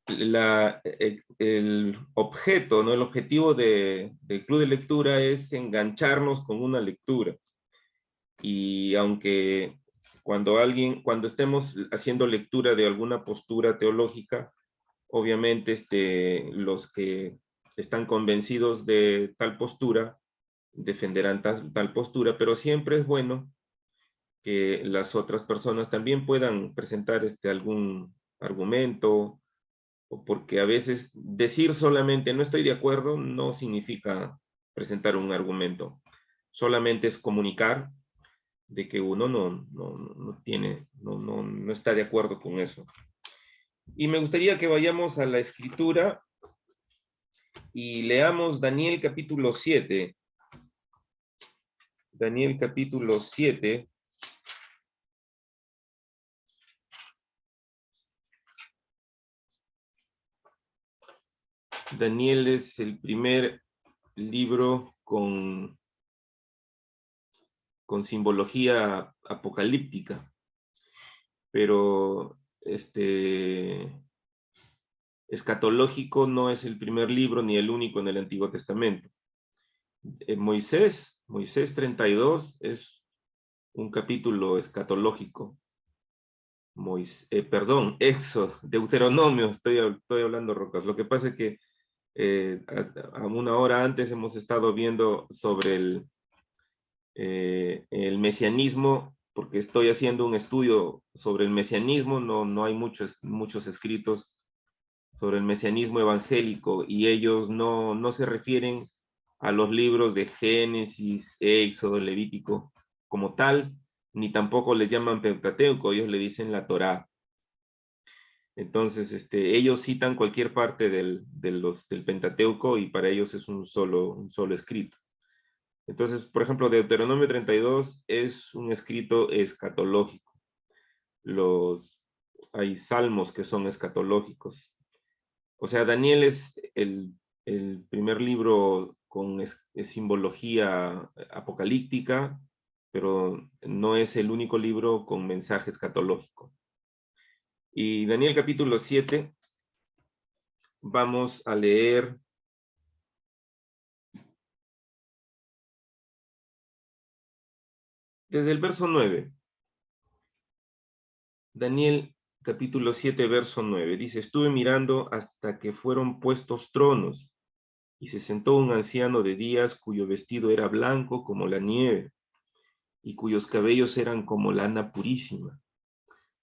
el objeto, ¿no? El objetivo del club de lectura es engancharnos con una lectura. Y aunque cuando estemos haciendo lectura de alguna postura teológica, obviamente los que están convencidos de tal postura defenderán tal postura, pero siempre es bueno que las otras personas también puedan presentar algún argumento, o porque a veces decir solamente no estoy de acuerdo no significa presentar un argumento, solamente es comunicar de que uno no está de acuerdo con eso. Y me gustaría que vayamos a la escritura y leamos Daniel capítulo 7. Daniel capítulo 7. Daniel es el primer libro con simbología apocalíptica, pero escatológico no es el primer libro ni el único en el Antiguo Testamento. Moisés 32 es un capítulo escatológico. Éxodo, Deuteronomio, estoy hablando rocas. Lo que pasa es que a una hora antes hemos estado viendo sobre el mesianismo, porque estoy haciendo un estudio sobre el mesianismo, no hay muchos escritos sobre el mesianismo evangélico, y ellos no se refieren a los libros de Génesis, Éxodo, Levítico como tal, ni tampoco les llaman Pentateuco, ellos le dicen la Torá. Entonces, ellos citan cualquier parte del Pentateuco y para ellos es un solo escrito. Entonces, por ejemplo, Deuteronomio 32 es un escrito escatológico. Hay salmos que son escatológicos. O sea, Daniel es el primer libro con simbología apocalíptica, pero no es el único libro con mensaje escatológico. Y Daniel capítulo 7, vamos a leer desde el verso 9. Daniel capítulo 7, verso 9. Dice, estuve mirando hasta que fueron puestos tronos, y se sentó un anciano de días cuyo vestido era blanco como la nieve, y cuyos cabellos eran como lana purísima.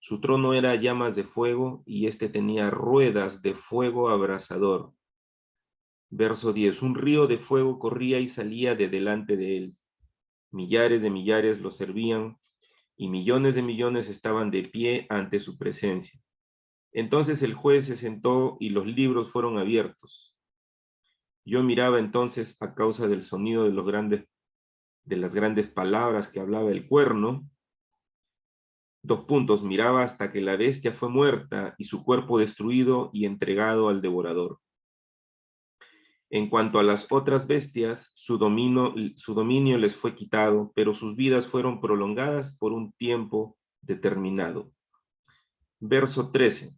Su trono era llamas de fuego, y tenía ruedas de fuego abrasador. Verso 10. Un río de fuego corría y salía de delante de él. Millares de millares lo servían, y millones de millones estaban de pie ante su presencia. Entonces el juez se sentó y los libros fueron abiertos. Yo miraba entonces a causa del sonido de las grandes palabras que hablaba el cuerno. Miraba hasta que la bestia fue muerta y su cuerpo destruido y entregado al devorador. En cuanto a las otras bestias, su dominio les fue quitado, pero sus vidas fueron prolongadas por un tiempo determinado. Verso 13.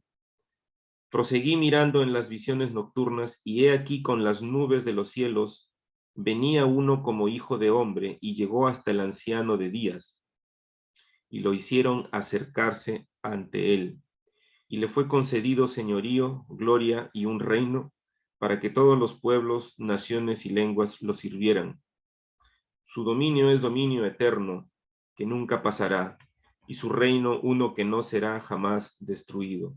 Proseguí mirando en las visiones nocturnas, y he aquí con las nubes de los cielos venía uno como hijo de hombre, y llegó hasta el anciano de días, y lo hicieron acercarse ante él, y le fue concedido señorío, gloria y un reino, para que todos los pueblos, naciones y lenguas lo sirvieran. Su dominio es dominio eterno, que nunca pasará, y su reino uno que no será jamás destruido.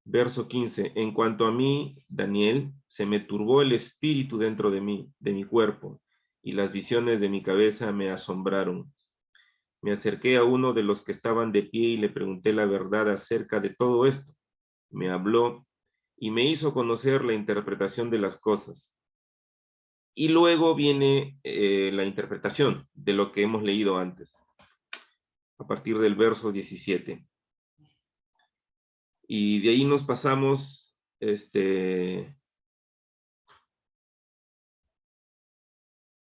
Verso 15. En cuanto a mí, Daniel, se me turbó el espíritu dentro de mí, de mi cuerpo, y las visiones de mi cabeza me asombraron. Me acerqué a uno de los que estaban de pie y le pregunté la verdad acerca de todo esto. Me habló y me hizo conocer la interpretación de las cosas. Y luego viene la interpretación de lo que hemos leído antes, a partir del verso 17. Y de ahí nos pasamos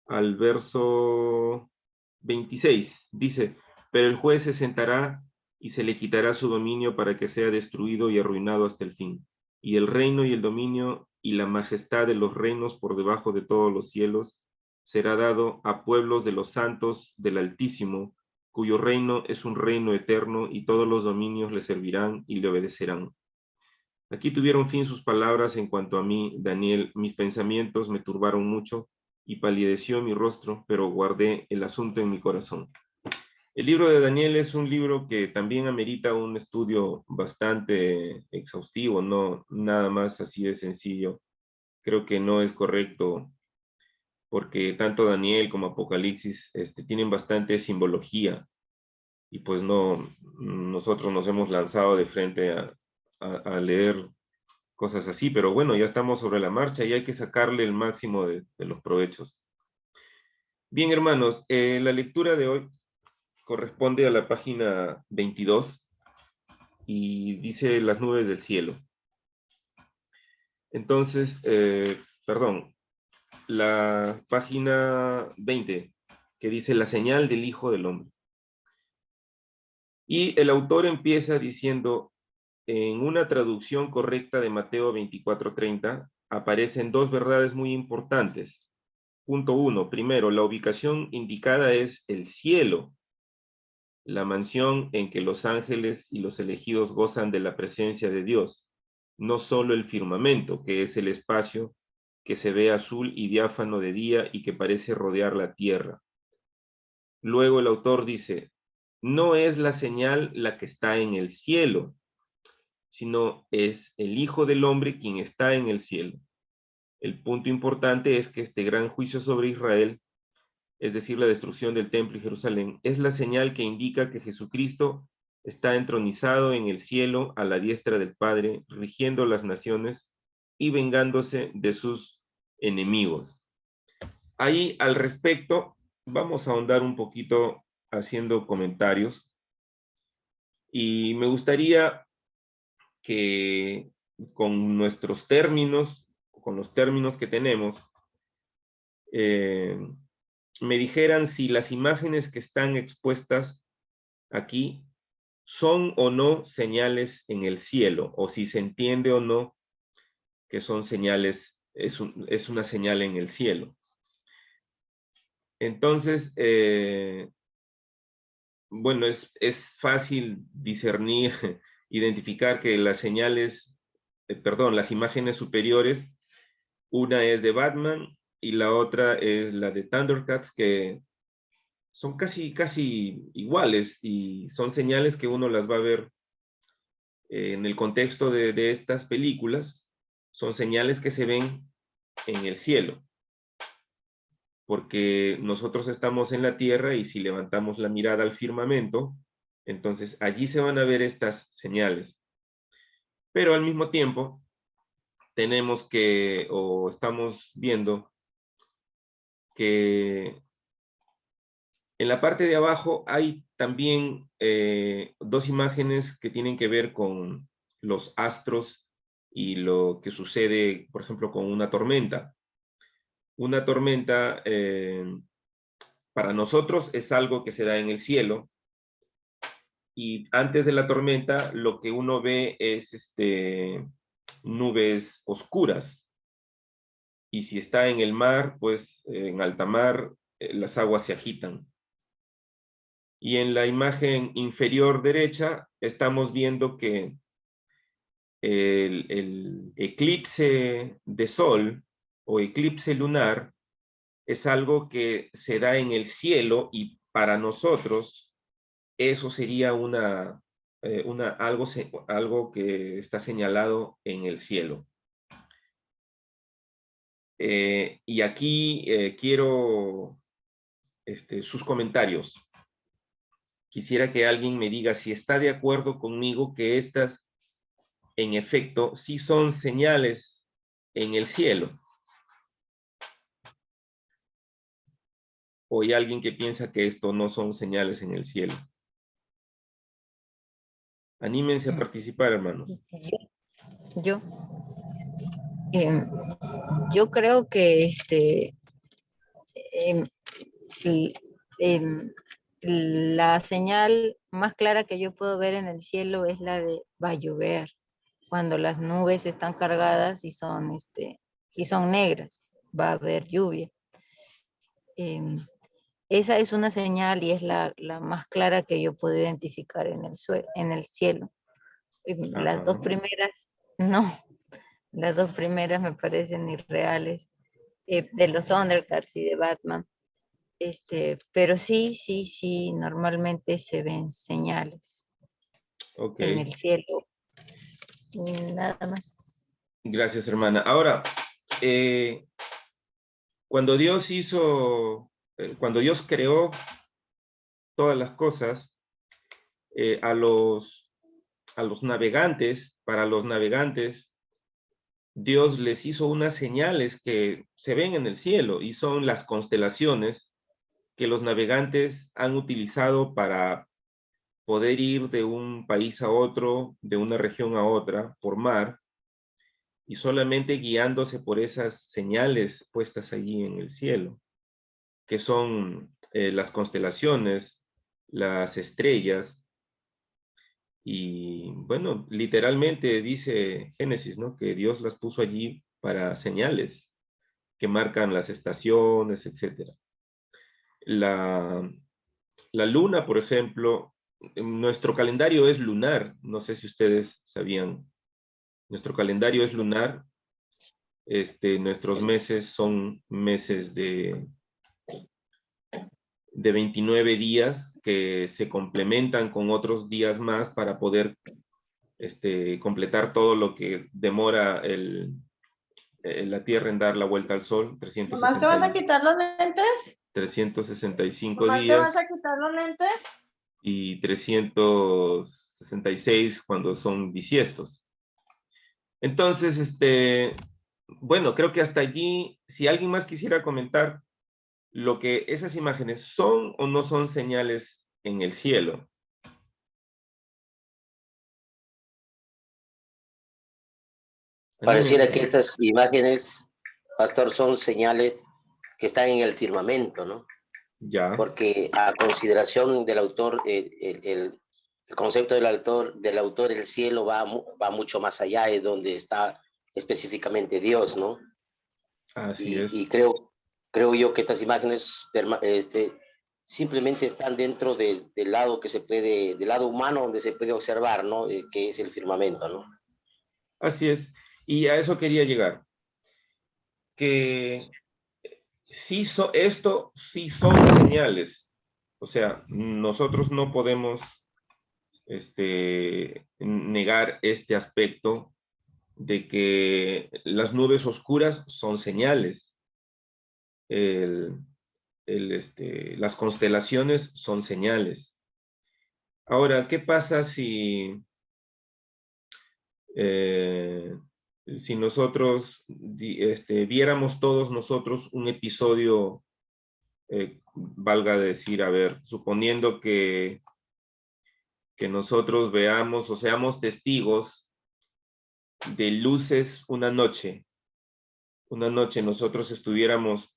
al verso 26. Dice, pero el juez se sentará y se le quitará su dominio para que sea destruido y arruinado hasta el fin. y el reino y el dominio y la majestad de los reinos por debajo de todos los cielos será dado a pueblos de los santos del Altísimo, cuyo reino es un reino eterno y todos los dominios le servirán y le obedecerán. Aquí tuvieron fin sus palabras en cuanto a mí, Daniel. Mis pensamientos me turbaron mucho y palideció mi rostro, pero guardé el asunto en mi corazón. El libro de Daniel es un libro que también amerita un estudio bastante exhaustivo, no nada más así de sencillo. Creo que no es correcto porque tanto Daniel como Apocalipsis tienen bastante simbología y pues no, nosotros nos hemos lanzado de frente a leer cosas así, pero bueno, ya estamos sobre la marcha y hay que sacarle el máximo de los provechos. Bien, hermanos, la lectura de hoy corresponde a la página 22 y dice las nubes del cielo. Entonces, perdón, la página 20, que dice la señal del Hijo del Hombre. Y el autor empieza diciendo, en una traducción correcta de Mateo 24:30, aparecen dos verdades muy importantes. Punto 1. Primero, la ubicación indicada es el cielo, la mansión en que los ángeles y los elegidos gozan de la presencia de Dios, no solo el firmamento, que es el espacio que se ve azul y diáfano de día y que parece rodear la tierra. Luego el autor dice, no es la señal la que está en el cielo, sino es el Hijo del Hombre quien está en el cielo. El punto importante es que este gran juicio sobre Israel, es decir, la destrucción del templo y Jerusalén, es la señal que indica que Jesucristo está entronizado en el cielo a la diestra del Padre, rigiendo las naciones y vengándose de sus enemigos. Ahí al respecto vamos a ahondar un poquito haciendo comentarios y me gustaría que con nuestros términos, con los términos que tenemos, me dijeran si las imágenes que están expuestas aquí son o no señales en el cielo, o si se entiende o no que son señales, es una señal en el cielo. Entonces, bueno, es fácil discernir, identificar que las señales, perdón, las imágenes superiores, una es de Batman y la otra es la de Thundercats, que son casi iguales y son señales que uno las va a ver en el contexto de estas películas, son señales que se ven en el cielo, porque nosotros estamos en la tierra y si levantamos la mirada al firmamento, entonces allí se van a ver estas señales. Pero al mismo tiempo, tenemos que, o estamos viendo que en la parte de abajo hay también dos imágenes que tienen que ver con los astros y lo que sucede, por ejemplo, con una tormenta. Una tormenta para nosotros es algo que se da en el cielo y antes de la tormenta lo que uno ve es nubes oscuras. Y si está en el mar, pues en alta mar las aguas se agitan. Y en la imagen inferior derecha estamos viendo que el eclipse de sol o eclipse lunar es algo que se da en el cielo y para nosotros eso sería algo que está señalado en el cielo. Y aquí quiero sus comentarios. Quisiera que alguien me diga si está de acuerdo conmigo que estas, en efecto, sí son señales en el cielo. O hay alguien que piensa que esto no son señales en el cielo. Anímense a participar, hermanos. Yo, eh, yo creo que em, em, la señal más clara que yo puedo ver en el cielo es la de va a llover. cuando las nubes están cargadas y son negras, va a haber lluvia. Esa es una señal y es la más clara que yo puedo identificar en el cielo. Las dos Ajá. primeras, no, las dos primeras me parecen irreales, de los Thundercats y de Batman. Pero sí, sí, sí, normalmente se ven señales Ok. en el cielo, nada más. Gracias, hermana. Ahora, eh, cuando Dios cuando Dios creó todas las cosas, eh, a los, a los navegantes, para los navegantes, Dios les hizo unas señales que se ven en el cielo y son las constelaciones que los navegantes han utilizado para poder ir de un país a otro, de una región a otra, por mar, y solamente guiándose por esas señales puestas allí en el cielo, que son las constelaciones, las estrellas, y bueno, literalmente dice Génesis, ¿no? Que Dios las puso allí para señales que marcan las estaciones, etcétera. La, la luna, por ejemplo, nuestro calendario es lunar, no sé si ustedes sabían, nuestro calendario es lunar, nuestros meses son meses de 29 días que se complementan con otros días más para poder completar todo lo que demora la Tierra en dar la vuelta al Sol, ¿Nomás te vas a quitar los lentes? 365 ¿Nomás te vas días a quitar los lentes? y 366 cuando son bisiestos. Entonces, bueno, creo que hasta allí, si alguien más quisiera comentar lo que esas imágenes son o no son señales en el cielo. Pareciera que estas imágenes, pastor, son señales que están en el firmamento, ¿no? Ya. Porque a consideración del autor, el concepto del autor, el cielo va mucho más allá, es donde está específicamente Dios, ¿no? Así es. Y creo yo que estas imágenes simplemente están dentro del lado del lado humano donde se puede observar, ¿no? Que es el firmamento, ¿no? Así es. Y a eso quería llegar. Que esto sí son señales. O sea, nosotros no podemos negar este aspecto de que las nubes oscuras son señales. Las constelaciones son señales. Ahora, ¿qué pasa si nosotros viéramos todos nosotros un episodio, valga decir, a ver, suponiendo que nosotros veamos o seamos testigos de luces una noche nosotros estuviéramos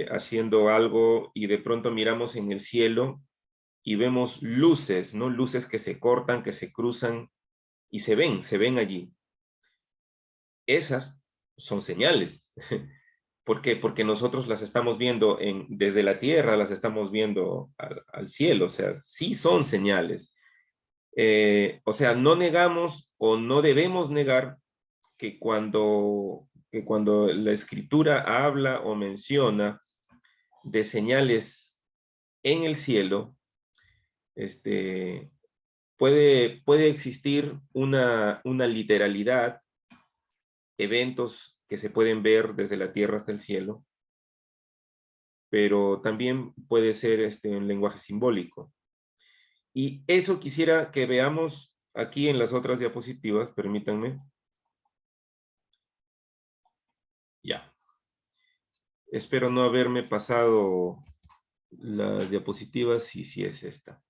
haciendo algo y de pronto miramos en el cielo y vemos luces, ¿no? Luces que se cortan, que se cruzan y se ven allí. Esas son señales. ¿Por qué? Porque nosotros las estamos viendo desde la tierra, las estamos viendo al cielo, o sea, sí son señales. O sea, no negamos o no debemos negar que cuando la escritura habla o menciona de señales en el cielo, puede existir una literalidad, eventos que se pueden ver desde la tierra hasta el cielo, pero también puede ser un lenguaje simbólico. Y eso quisiera que veamos aquí en las otras diapositivas, permítanme. Ya. Espero no haberme pasado las diapositivas, sí es esta.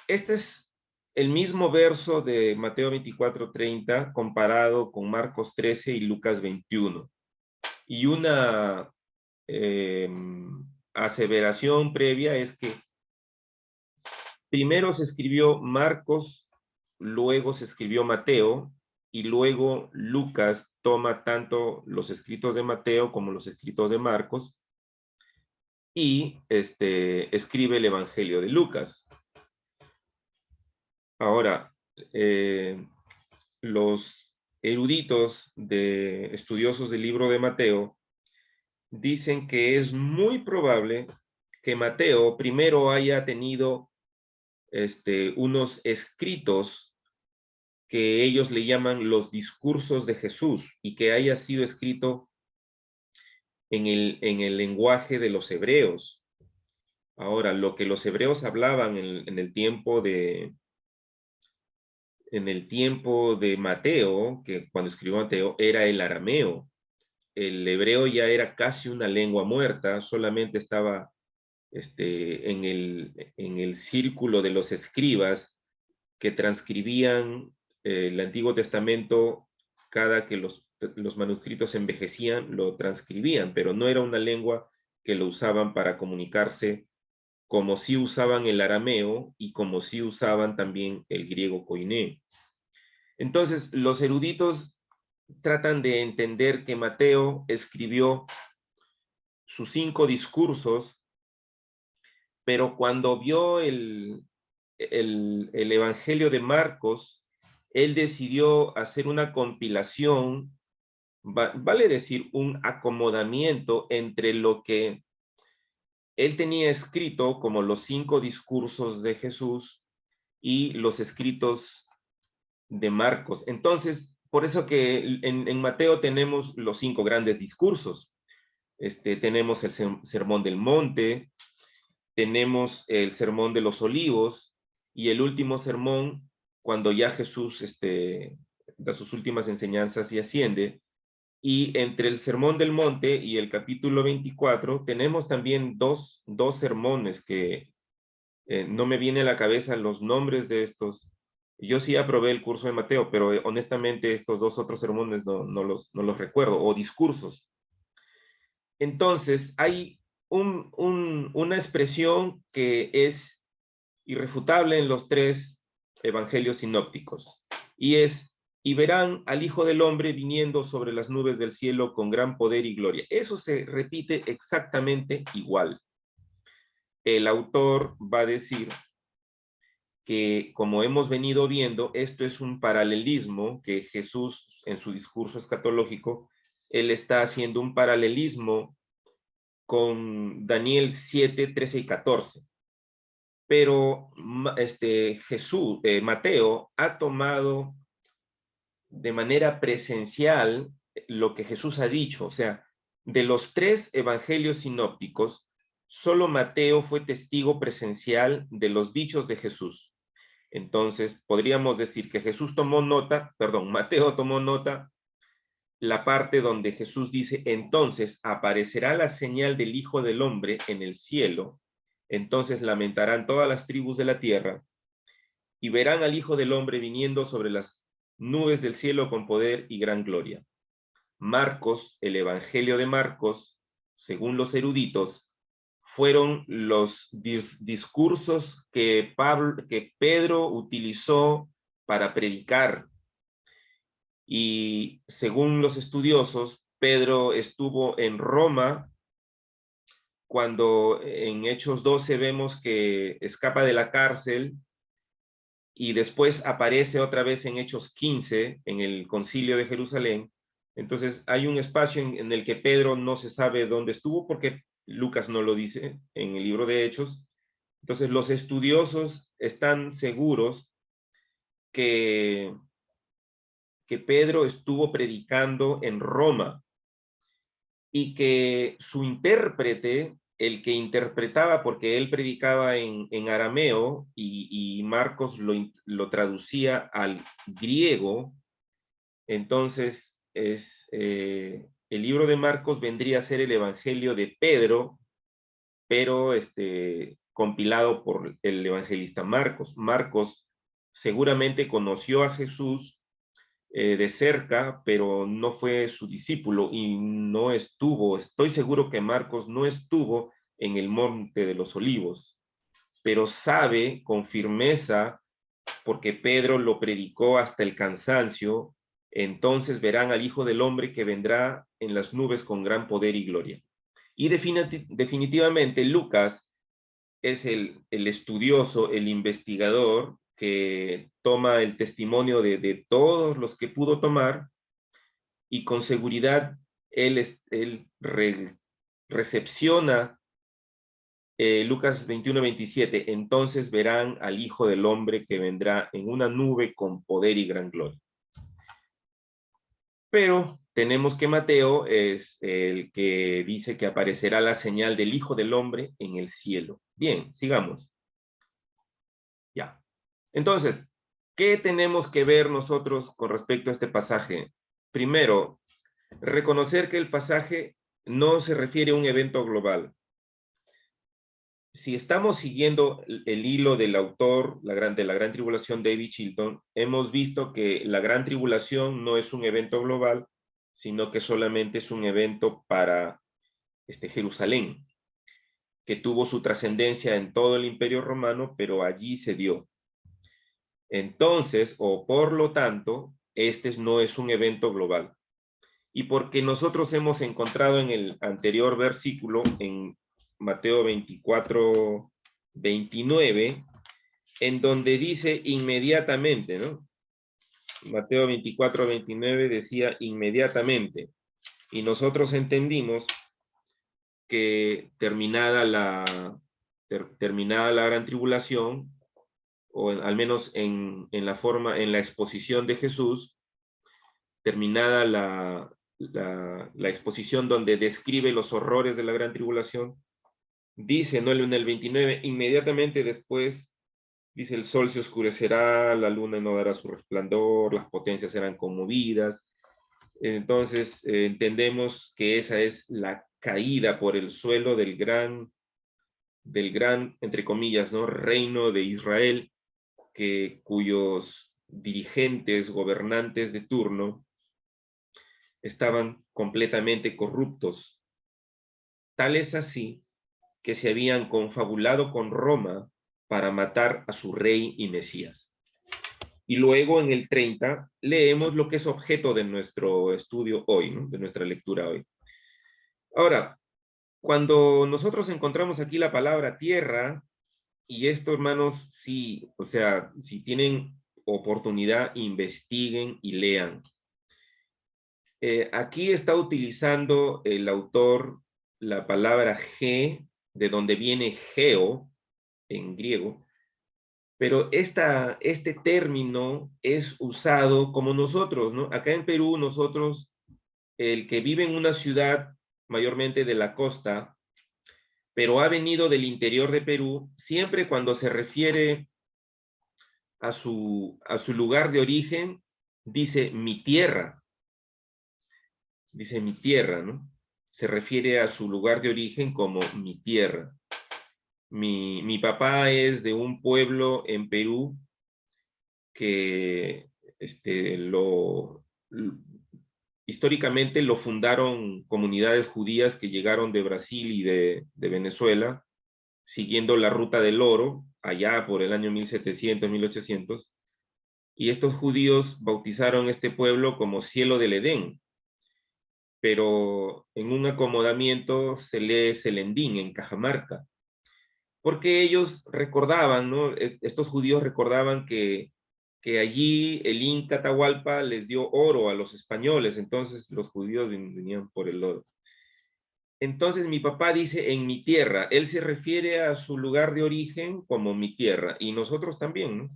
Este es el mismo verso de Mateo 24:30 comparado con Marcos 13 y Lucas 21. Y una aseveración previa es que primero se escribió Marcos, luego se escribió Mateo, y luego Lucas toma tanto los escritos de Mateo como los escritos de Marcos y escribe el Evangelio de Lucas. Ahora, los eruditos estudiosos del libro de Mateo dicen que es muy probable que Mateo primero haya tenido unos escritos que ellos le llaman los discursos de Jesús y que haya sido escrito en el lenguaje de los hebreos. Ahora, lo que los hebreos hablaban en el tiempo de Mateo, que cuando escribió Mateo, era el arameo. El hebreo ya era casi una lengua muerta, solamente estaba en el círculo de los escribas que transcribían el Antiguo Testamento. Cada que los manuscritos envejecían, lo transcribían, pero no era una lengua que lo usaban para comunicarse, como sí usaban el arameo y como sí usaban también el griego koiné. Entonces, los eruditos tratan de entender que Mateo escribió sus 5 discursos, pero cuando vio el Evangelio de Marcos, él decidió hacer una compilación, vale decir, un acomodamiento entre lo que él tenía escrito como los 5 discursos de Jesús y los escritos de Marcos. Entonces, por eso que en Mateo tenemos los 5 grandes discursos. Tenemos el Sermón del Monte, tenemos el Sermón de los Olivos y el último sermón, cuando ya Jesús da sus últimas enseñanzas y asciende. Y entre el Sermón del Monte y el capítulo 24 tenemos también dos sermones que no me viene a la cabeza los nombres de estos. Yo sí aprobé el curso de Mateo, pero honestamente estos 2 otros sermones no los recuerdo, o discursos. Entonces, hay una expresión que es irrefutable en los 3 evangelios sinópticos, y es: y verán al Hijo del Hombre viniendo sobre las nubes del cielo con gran poder y gloria. Eso se repite exactamente igual. El autor va a decir que, como hemos venido viendo, esto es un paralelismo que Jesús, en su discurso escatológico, él está haciendo un paralelismo con Daniel 7, 13 y 14. Pero Mateo ha tomado de manera presencial lo que Jesús ha dicho. O sea, de los 3 evangelios sinópticos, solo Mateo fue testigo presencial de los dichos de Jesús. Entonces, podríamos decir que Mateo tomó nota la parte donde Jesús dice: entonces aparecerá la señal del Hijo del Hombre en el cielo, entonces lamentarán todas las tribus de la tierra, y verán al Hijo del Hombre viniendo sobre las nubes del cielo con poder y gran gloria. Marcos, el Evangelio de Marcos, según los eruditos, fueron los discursos que Pedro utilizó para predicar. Y según los estudiosos, Pedro estuvo en Roma cuando en Hechos 12 vemos que escapa de la cárcel y después aparece otra vez en Hechos 15, en el Concilio de Jerusalén. Entonces hay un espacio en el que Pedro no se sabe dónde estuvo, porque Lucas no lo dice en el libro de Hechos. Entonces los estudiosos están seguros que Pedro estuvo predicando en Roma y que su intérprete, el que interpretaba, porque él predicaba en arameo y Marcos lo traducía al griego. Entonces el libro de Marcos vendría a ser el Evangelio de Pedro, pero compilado por el evangelista Marcos. Marcos seguramente conoció a Jesús de cerca, pero no fue su discípulo y no estuvo, estoy seguro que Marcos no estuvo en el Monte de los Olivos. pero sabe con firmeza, porque Pedro lo predicó hasta el cansancio, entonces verán al Hijo del Hombre que vendrá en las nubes con gran poder y gloria. Y definitivamente Lucas es el estudioso, el investigador que toma el testimonio de todos los que pudo tomar, y con seguridad él recepciona Lucas 21:27, entonces verán al Hijo del Hombre que vendrá en una nube con poder y gran gloria. Pero tenemos que Mateo es el que dice que aparecerá la señal del Hijo del Hombre en el cielo. Bien, sigamos. Ya. Entonces, ¿qué tenemos que ver nosotros con respecto a este pasaje? Primero, reconocer que el pasaje no se refiere a un evento global. Si estamos siguiendo el hilo del autor de la Gran Tribulación, David Chilton, hemos visto que la Gran Tribulación no es un evento global, sino que solamente es un evento para Jerusalén, que tuvo su trascendencia en todo el Imperio Romano, pero allí se dio. Entonces, o por lo tanto, este no es un evento global. Y porque nosotros hemos encontrado en el anterior versículo, en Mateo 24:29, en donde dice inmediatamente, ¿no? Mateo 24:29 decía inmediatamente. Y nosotros entendimos que terminada la gran tribulación, o al menos en la exposición de Jesús, terminada la exposición donde describe los horrores de la gran tribulación, dice, ¿no? En el 29, inmediatamente después, dice, el sol se oscurecerá, la luna no dará su resplandor, las potencias serán conmovidas. Entonces, entendemos que esa es la caída por el suelo del gran, entre comillas, ¿no? Reino de Israel, cuyos dirigentes, gobernantes de turno, estaban completamente corruptos. Tal es así que se habían confabulado con Roma para matar a su rey y Mesías. Y luego en el 30 leemos lo que es objeto de nuestro estudio hoy, ¿no? De nuestra lectura hoy. Ahora, cuando nosotros encontramos aquí la palabra tierra, y esto, hermanos, sí, o sea, si tienen oportunidad, investiguen y lean. Aquí está utilizando el autor la palabra ge, de donde viene geo en griego, pero este término es usado como nosotros, ¿no? Acá en Perú, nosotros, el que vive en una ciudad mayormente de la costa, pero ha venido del interior de Perú, siempre cuando se refiere a su lugar de origen, dice mi tierra. Dice mi tierra, ¿no? Se refiere a su lugar de origen como mi tierra. Mi papá es de un pueblo en Perú que históricamente lo fundaron comunidades judías que llegaron de Brasil y de Venezuela, siguiendo la ruta del oro, allá por el año 1700, 1800, y estos judíos bautizaron este pueblo como Cielo del Edén, pero en un acomodamiento se lee Selendín, en Cajamarca, porque ellos recordaban, ¿no? Estos judíos recordaban que allí el Inca Atahualpa les dio oro a los españoles, entonces los judíos venían por el oro. Entonces mi papá dice en mi tierra, él se refiere a su lugar de origen como mi tierra, y nosotros también, ¿no?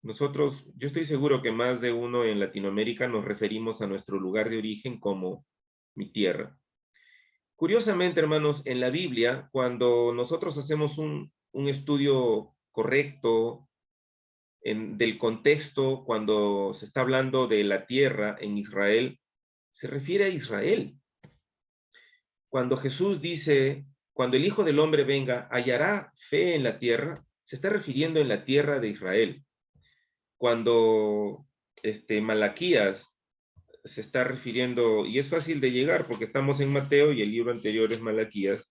Nosotros, yo estoy seguro que más de uno en Latinoamérica nos referimos a nuestro lugar de origen como mi tierra. Curiosamente, hermanos, en la Biblia, cuando nosotros hacemos un estudio correcto del contexto, cuando se está hablando de la tierra en Israel, se refiere a Israel. Cuando Jesús dice, cuando el Hijo del Hombre venga, ¿hallará fe en la tierra? Se está refiriendo en la tierra de Israel. Cuando Malaquías se está refiriendo, y es fácil de llegar porque estamos en Mateo y el libro anterior es Malaquías,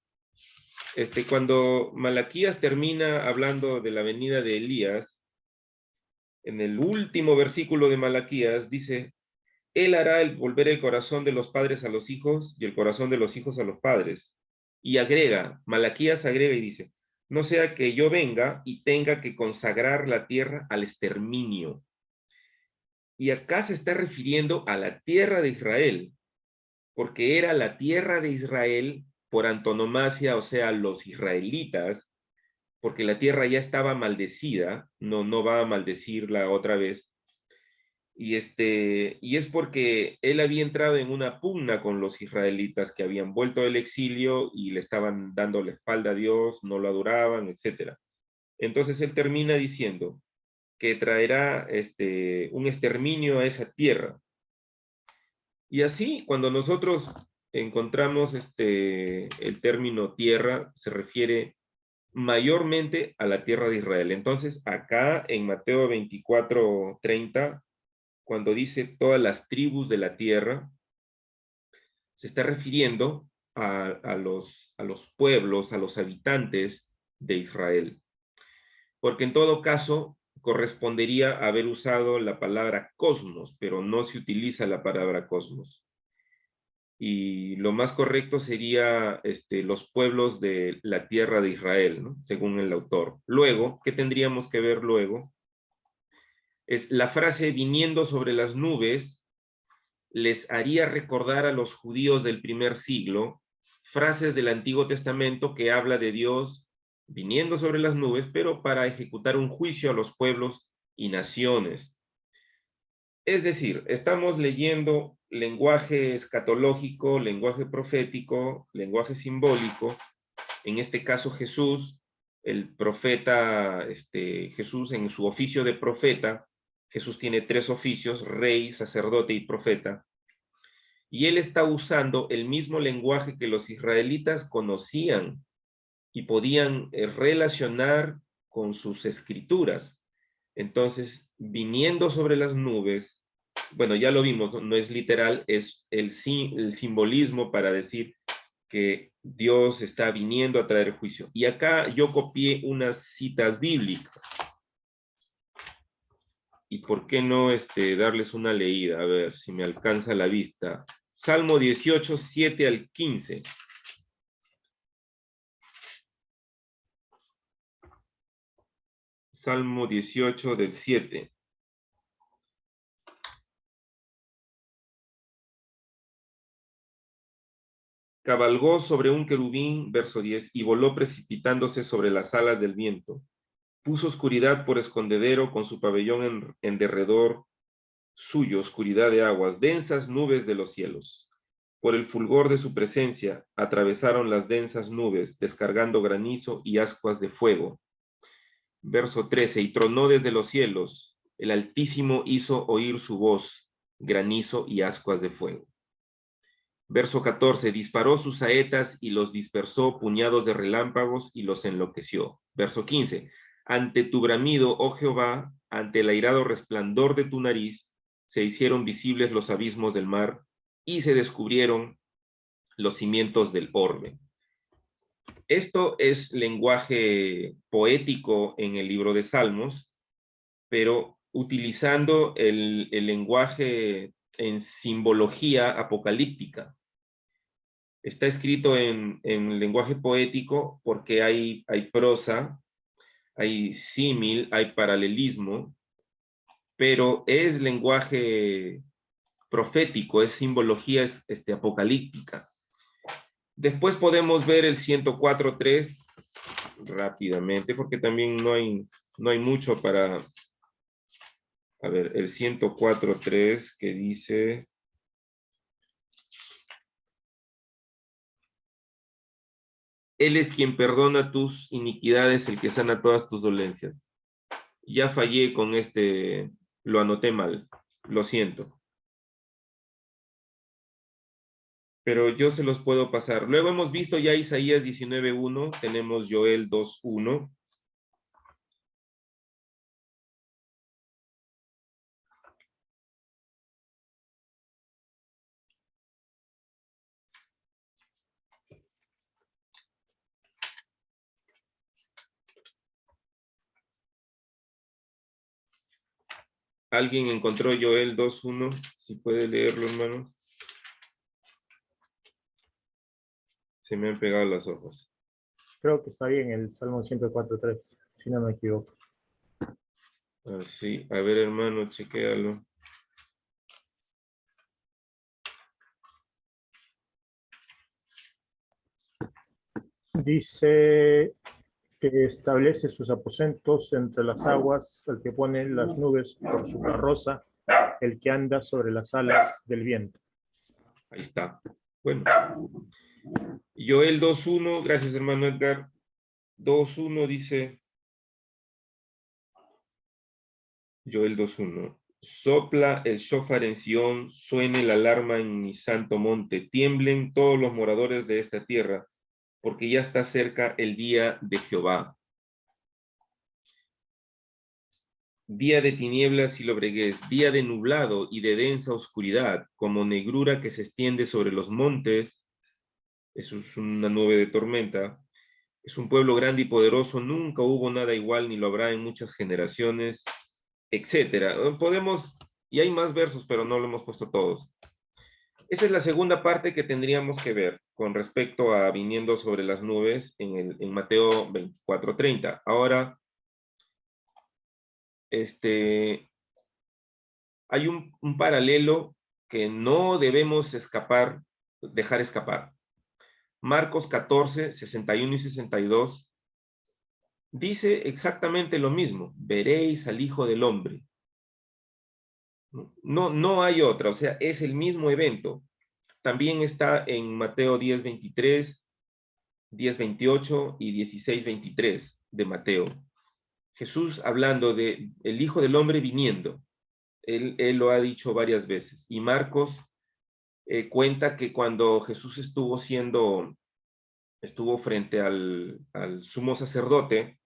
Cuando Malaquías termina hablando de la venida de Elías, en el último versículo de Malaquías dice: Él hará volver el corazón de los padres a los hijos y el corazón de los hijos a los padres. Y agrega, Malaquías agrega y dice: no sea que yo venga y tenga que consagrar la tierra al exterminio. Y acá se está refiriendo a la tierra de Israel, porque era la tierra de Israel por antonomasia, o sea, los israelitas, porque la tierra ya estaba maldecida, no va a maldecirla otra vez. Y es porque él había entrado en una pugna con los israelitas que habían vuelto del exilio y le estaban dando la espalda a Dios, no lo adoraban, etc. Entonces él termina diciendo que traerá un exterminio a esa tierra. Y así, cuando nosotros encontramos el término tierra, se refiere mayormente a la tierra de Israel. Entonces, acá en Mateo 24:30, cuando dice todas las tribus de la tierra, se está refiriendo a los pueblos, a los habitantes de Israel. Porque en todo caso, correspondería haber usado la palabra cosmos, pero no se utiliza la palabra cosmos. Y lo más correcto sería los pueblos de la tierra de Israel, ¿no? Según el autor. Luego, ¿qué tendríamos que ver luego? Es la frase viniendo sobre las nubes les haría recordar a los judíos del primer siglo frases del Antiguo Testamento que habla de Dios viniendo sobre las nubes, pero para ejecutar un juicio a los pueblos y naciones. Es decir, estamos leyendo lenguaje escatológico, lenguaje profético, lenguaje simbólico. En este caso Jesús, el profeta, Jesús en su oficio de profeta, Jesús tiene 3 oficios: rey, sacerdote y profeta. Y él está usando el mismo lenguaje que los israelitas conocían y podían relacionar con sus escrituras. Entonces, viniendo sobre las nubes, bueno, ya lo vimos, no es literal, es el simbolismo para decir que Dios está viniendo a traer juicio. Y acá yo copié unas citas bíblicas. ¿Y por qué no darles una leída? A ver si me alcanza la vista. Salmo 18, 7 al 15. Salmo 18 del 7. Cabalgó sobre un querubín, verso 10, y voló precipitándose sobre las alas del viento. Puso oscuridad por escondedero, con su pabellón en derredor suyo, oscuridad de aguas, densas nubes de los cielos. Por el fulgor de su presencia, atravesaron las densas nubes, descargando granizo y ascuas de fuego. Verso 13, y tronó desde los cielos, el Altísimo hizo oír su voz, granizo y ascuas de fuego. Verso 14, disparó sus saetas y los dispersó, puñados de relámpagos, y los enloqueció. Verso 15, ante tu bramido, oh Jehová, ante el airado resplandor de tu nariz, se hicieron visibles los abismos del mar, y se descubrieron los cimientos del orbe. Esto es lenguaje poético en el libro de Salmos, pero utilizando el lenguaje en simbología apocalíptica. Está escrito en lenguaje poético porque hay prosa, hay símil, hay paralelismo, pero es lenguaje profético, es simbología apocalíptica. Después podemos ver el 104.3 rápidamente, porque también no hay mucho para... A ver, el 104.3 que dice... Él es quien perdona tus iniquidades, el que sana todas tus dolencias. Ya fallé con lo anoté mal, lo siento. Pero yo se los puedo pasar. Luego hemos visto ya Isaías 19.1, tenemos Joel 2.1. ¿Alguien encontró Joel 2:1? Si puede leerlo, hermanos. Se me han pegado las hojas. Creo que está ahí en el Salmo 104.3, si no me equivoco. Sí, a ver, hermano, chequéalo. Dice que establece sus aposentos entre las aguas, el que pone las nubes por su carroza, el que anda sobre las alas del viento. Ahí está. Bueno. Joel 2:1, gracias hermano Edgar. 2:1 dice, Joel 2:1, sopla el shofar en Sión, suene la alarma en mi santo monte, tiemblen todos los moradores de esta tierra, porque ya está cerca el día de Jehová. Día de tinieblas y lobreguez, día de nublado y de densa oscuridad, como negrura que se extiende sobre los montes. Eso es una nube de tormenta. Es un pueblo grande y poderoso, nunca hubo nada igual ni lo habrá en muchas generaciones, etcétera. Podemos, y hay más versos, pero no lo hemos puesto todos. Esa es la segunda parte que tendríamos que ver con respecto a viniendo sobre las nubes en Mateo 24:30. Ahora, hay un paralelo que no debemos dejar escapar. Marcos 14, 61 y 62 dice exactamente lo mismo. Veréis al Hijo del Hombre. No hay otra, o sea, es el mismo evento. También está en Mateo 10:23, 10:28 y 16:23 de Mateo. Jesús hablando de el Hijo del Hombre viniendo. Él lo ha dicho varias veces. Y Marcos cuenta que cuando Jesús estuvo frente al sumo sacerdote,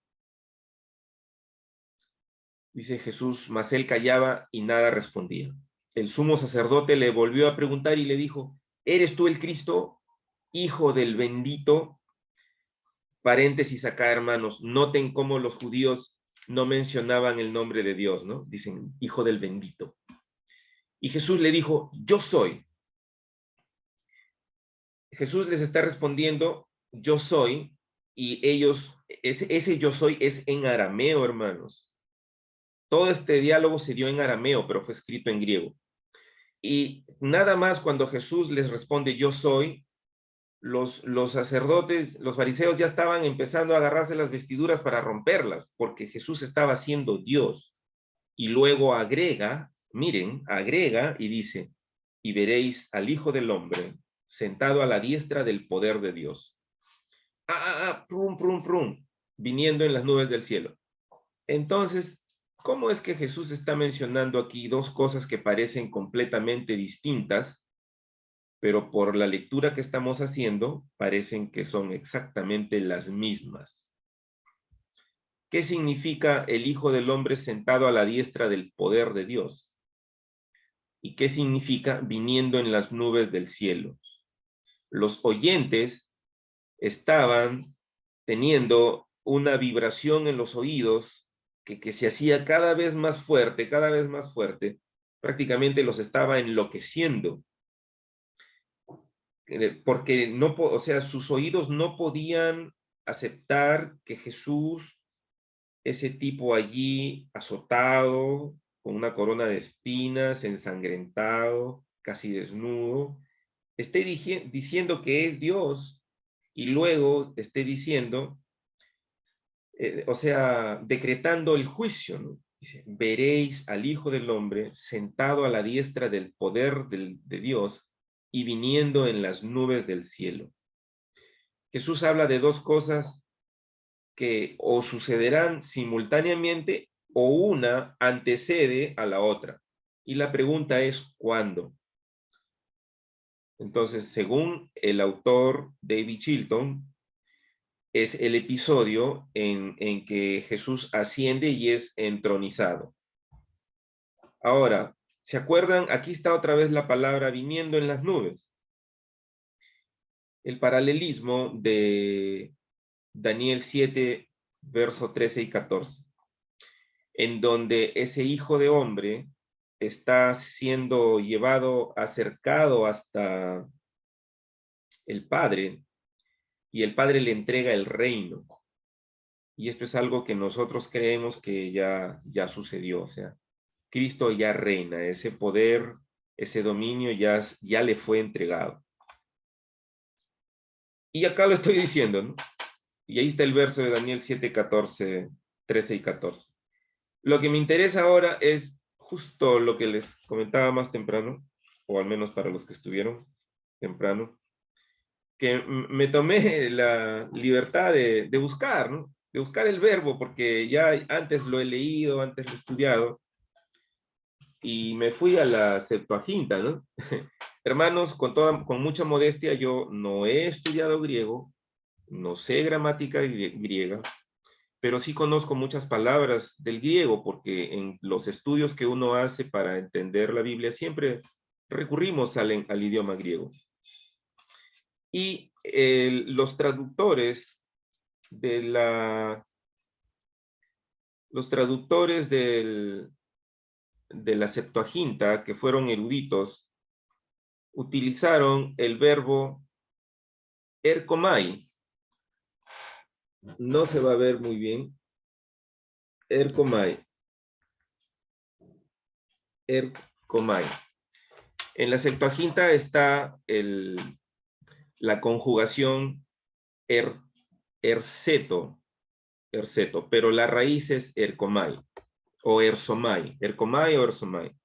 dice Jesús, mas él callaba y nada respondía. El sumo sacerdote le volvió a preguntar y le dijo, ¿eres tú el Cristo, hijo del bendito? Paréntesis acá, hermanos, noten cómo los judíos no mencionaban el nombre de Dios, ¿no? Dicen, hijo del bendito. Y Jesús le dijo, yo soy. Jesús les está respondiendo, yo soy, y ellos, ese yo soy es en arameo, hermanos. Todo este diálogo se dio en arameo, pero fue escrito en griego. Y nada más cuando Jesús les responde, yo soy, los sacerdotes, los fariseos ya estaban empezando a agarrarse las vestiduras para romperlas, porque Jesús estaba siendo Dios. Y luego agrega, miren, agrega y dice, y veréis al Hijo del Hombre sentado a la diestra del poder de Dios. Prum, prum, prum, viniendo en las nubes del cielo. Entonces, ¿cómo es que Jesús está mencionando aquí dos cosas que parecen completamente distintas, pero por la lectura que estamos haciendo, parecen que son exactamente las mismas? ¿Qué significa el Hijo del Hombre sentado a la diestra del poder de Dios? ¿Y qué significa viniendo en las nubes del cielo? Los oyentes estaban teniendo una vibración en los oídos que se hacía cada vez más fuerte, prácticamente los estaba enloqueciendo. Porque no, o sea, sus oídos no podían aceptar que Jesús, ese tipo allí azotado, con una corona de espinas, ensangrentado, casi desnudo, esté diciendo que es Dios y luego esté diciendo, o sea, decretando el juicio, ¿no? Dice, veréis al Hijo del Hombre sentado a la diestra del poder de Dios y viniendo en las nubes del cielo. Jesús habla de dos cosas que o sucederán simultáneamente o una antecede a la otra. Y la pregunta es, ¿cuándo? Entonces, según el autor David Chilton, es el episodio en que Jesús asciende y es entronizado. Ahora, ¿se acuerdan? Aquí está otra vez la palabra viniendo en las nubes. El paralelismo de Daniel 7, verso 13 y 14, en donde ese hijo de hombre está siendo acercado hasta el Padre, y el Padre le entrega el reino. Y esto es algo que nosotros creemos que ya sucedió. O sea, Cristo ya reina, ese poder, ese dominio ya le fue entregado. Y acá lo estoy diciendo, ¿no? Y ahí está el verso de Daniel 7, 14, 13 y 14. Lo que me interesa ahora es justo lo que les comentaba más temprano, o al menos para los que estuvieron temprano, que me tomé la libertad de buscar, ¿no? De buscar el verbo, porque ya antes lo he leído, antes lo he estudiado, y me fui a la Septuaginta, ¿no? Hermanos, con mucha modestia, yo no he estudiado griego, no sé gramática griega, pero sí conozco muchas palabras del griego, porque en los estudios que uno hace para entender la Biblia, siempre recurrimos al idioma griego. Y los traductores de la Septuaginta, que fueron eruditos, utilizaron el verbo erkomai. No se va a ver muy bien. Erkomai. Erkomai. En la Septuaginta está la conjugación erceto, pero la raíz es erkomai o ersomai, erkomai o ersomai.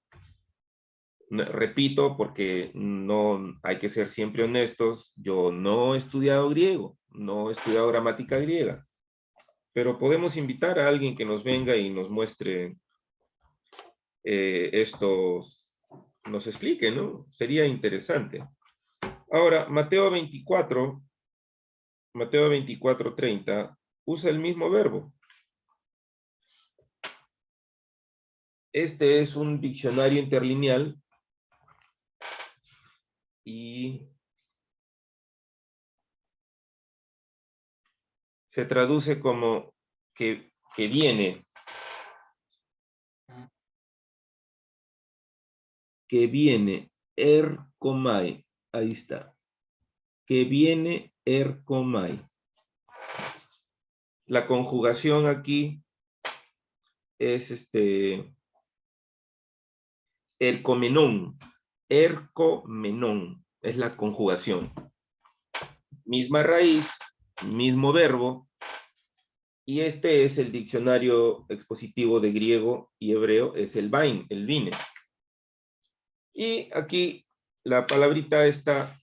Repito, porque no hay que ser siempre honestos, yo no he estudiado griego, no he estudiado gramática griega, pero podemos invitar a alguien que nos venga y nos muestre nos explique, ¿no? Sería interesante. Ahora, Mateo 24, 30, usa el mismo verbo. Este es un diccionario interlineal y se traduce como que viene. Que viene, erkomai. Ahí está. Que viene, erkomai. La conjugación aquí es erkomenon. Erkomenon es la conjugación. Misma raíz, mismo verbo, y este es el diccionario expositivo de griego y hebreo, es el vine. Y aquí la palabrita esta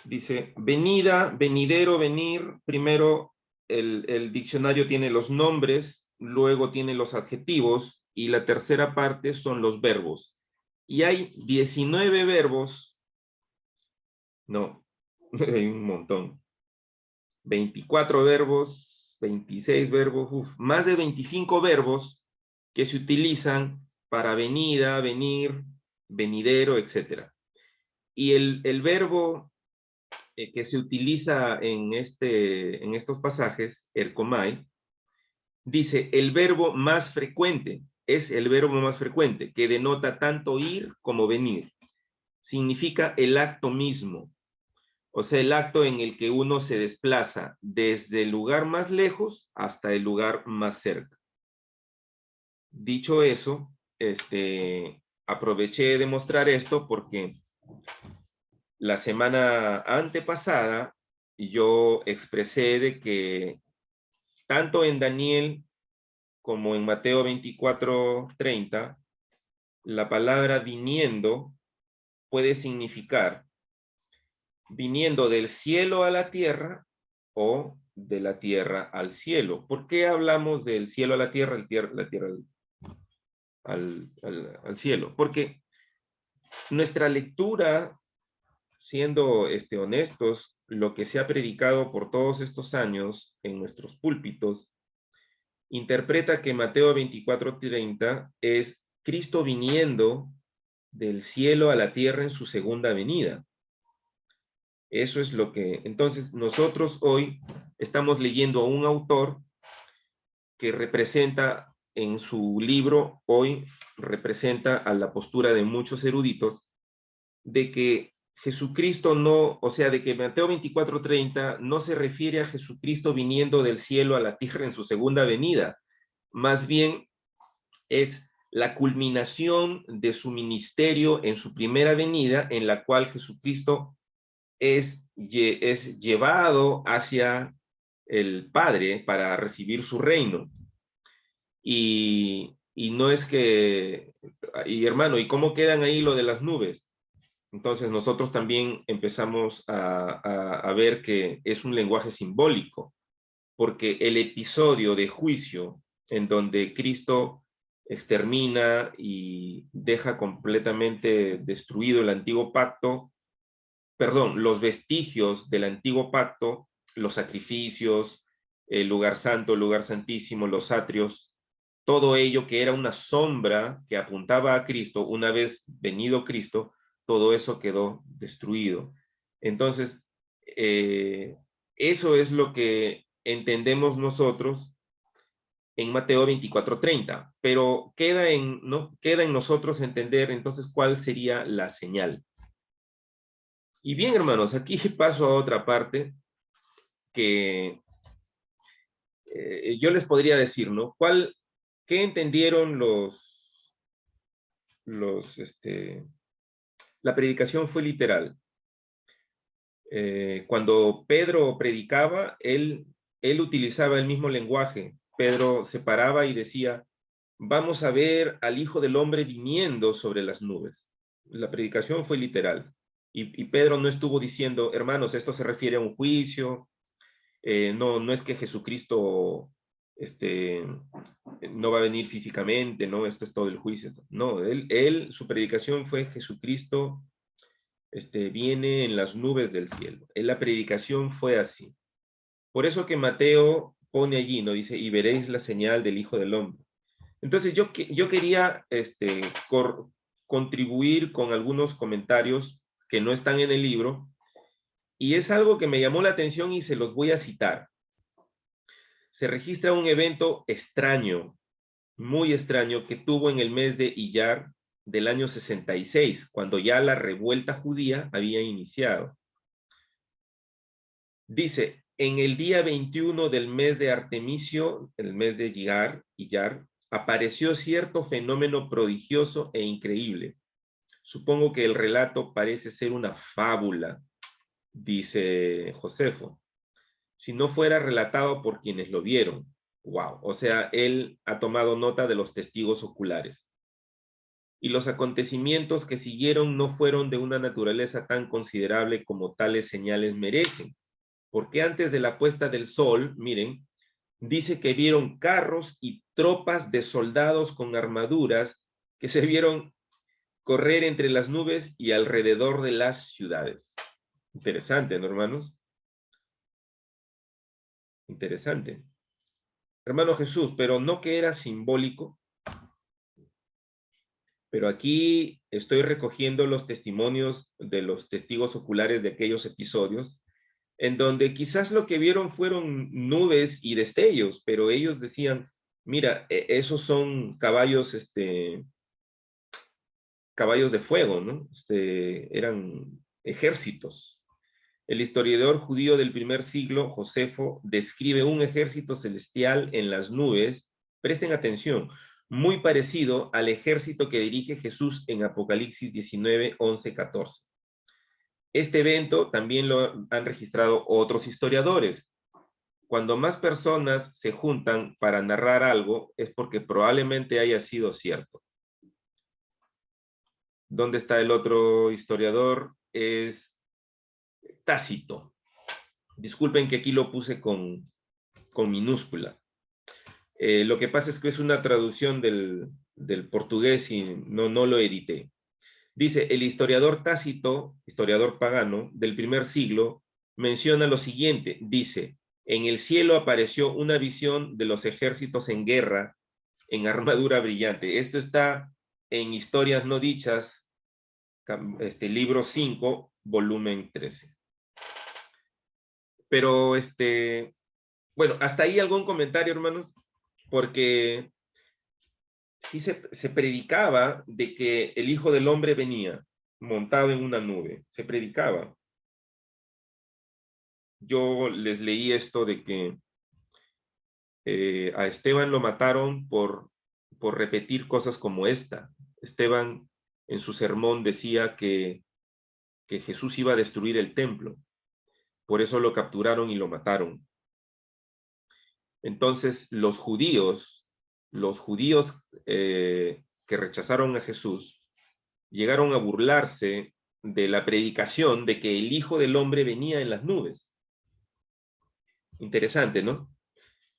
dice venida, venidero, venir. Primero el diccionario tiene los nombres, luego tiene los adjetivos, y la tercera parte son los verbos. Y hay 19 verbos, no, hay un montón. 24 verbos, 26 verbos, más de 25 verbos que se utilizan para venida, venir, venidero, etc. Y el verbo que se utiliza en estos pasajes, erkomai, dice el verbo más frecuente, es el verbo más frecuente, que denota tanto ir como venir. Significa el acto mismo, o sea, el acto en el que uno se desplaza desde el lugar más lejos hasta el lugar más cerca. Dicho eso, aproveché de mostrar esto porque la semana antepasada yo expresé de que tanto en Daniel como en Mateo 24, 30, la palabra viniendo puede significar viniendo del cielo a la tierra o de la tierra al cielo. ¿Por qué hablamos del cielo a la tierra, la tierra al cielo? Porque nuestra lectura, siendo honestos, lo que se ha predicado por todos estos años en nuestros púlpitos, interpreta que Mateo 24:30 es Cristo viniendo del cielo a la tierra en su segunda venida. Eso es lo que... Entonces, nosotros hoy estamos leyendo a un autor que representa en su libro, hoy representa a la postura de muchos eruditos, de que Jesucristo no, o sea, de que Mateo 24:30 no se refiere a Jesucristo viniendo del cielo a la tierra en su segunda venida, más bien es la culminación de su ministerio en su primera venida, en la cual Jesucristo es llevado hacia el Padre para recibir su reino. Y no es que, y hermano, ¿y cómo quedan ahí lo de las nubes? Entonces nosotros también empezamos a ver que es un lenguaje simbólico, porque el episodio de juicio en donde Cristo extermina y deja completamente destruido el antiguo pacto, perdón, los vestigios del antiguo pacto, los sacrificios, el lugar santo, el lugar santísimo, los atrios, todo ello que era una sombra que apuntaba a Cristo, una vez venido Cristo, todo eso quedó destruido. Entonces, eso es lo que entendemos nosotros en Mateo 24:30, pero queda en nosotros entender entonces cuál sería la señal. Y bien, hermanos, aquí paso a otra parte que yo les podría decir, ¿no? ¿Qué entendieron la predicación fue literal? Cuando Pedro predicaba, él utilizaba el mismo lenguaje. Pedro se paraba y decía, vamos a ver al Hijo del Hombre viniendo sobre las nubes. La predicación fue literal. Y Pedro no estuvo diciendo, hermanos, esto se refiere a un juicio, no es que Jesucristo no va a venir físicamente, ¿no? Esto es todo el juicio. No, su predicación fue Jesucristo viene en las nubes del cielo. La predicación fue así. Por eso que Mateo pone allí, ¿no? Dice, y veréis la señal del Hijo del Hombre. Entonces yo quería contribuir con algunos comentarios que no están en el libro, y es algo que me llamó la atención y se los voy a citar. Se registra un evento extraño, muy extraño, que tuvo en el mes de Iyar del año 66, cuando ya la revuelta judía había iniciado. Dice, en el día 21 del mes de Artemisio, el mes de Iyar, apareció cierto fenómeno prodigioso e increíble. Supongo que el relato parece ser una fábula, dice Josefo, si no fuera relatado por quienes lo vieron. Wow, o sea, él ha tomado nota de los testigos oculares. Y los acontecimientos que siguieron no fueron de una naturaleza tan considerable como tales señales merecen, porque antes de la puesta del sol, miren, dice que vieron carros y tropas de soldados con armaduras que se vieron correr entre las nubes y alrededor de las ciudades. Interesante, ¿no, hermanos? Interesante. Hermano Jesús, pero no que era simbólico. Pero aquí estoy recogiendo los testimonios de los testigos oculares de aquellos episodios, en donde quizás lo que vieron fueron nubes y destellos, pero ellos decían, mira, esos son caballos, caballos de fuego, ¿no? Eran ejércitos. El historiador judío del primer siglo, Josefo, describe un ejército celestial en las nubes, presten atención, muy parecido al ejército que dirige Jesús en Apocalipsis 19, 11, 14. Este evento también lo han registrado otros historiadores. Cuando más personas se juntan para narrar algo, es porque probablemente haya sido cierto. ¿Dónde está el otro historiador? Es Tácito. Disculpen que aquí lo puse con minúscula. Lo que pasa es que es una traducción del portugués y no lo edité. Dice, el historiador Tácito, historiador pagano del primer siglo, menciona lo siguiente. Dice, en el cielo apareció una visión de los ejércitos en guerra en armadura brillante. Esto está en Historias no dichas, libro 5, volumen 13. Pero, bueno, hasta ahí algún comentario, hermanos. porque sí se predicaba de que el Hijo del Hombre venía montado en una nube, se predicaba. Yo les leí esto de que a Esteban lo mataron por repetir cosas como esta. Esteban en su sermón decía que Jesús iba a destruir el templo. Por eso lo capturaron y lo mataron. Entonces los judíos que rechazaron a Jesús llegaron a burlarse de la predicación de que el Hijo del Hombre venía en las nubes. Interesante, ¿no?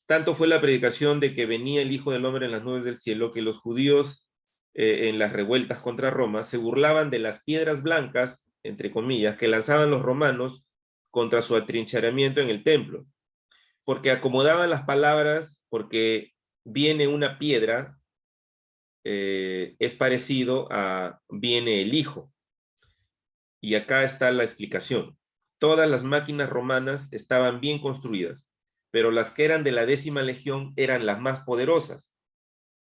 Tanto fue la predicación de que venía el Hijo del Hombre en las nubes del cielo que los judíos en las revueltas contra Roma se burlaban de las piedras blancas, entre comillas, que lanzaban los romanos contra su atrincheramiento en el templo, porque acomodaban las palabras, porque viene una piedra, es parecido a viene el Hijo. Y acá está la explicación. Todas las máquinas romanas estaban bien construidas, pero las que eran de la 10ª legión eran las más poderosas.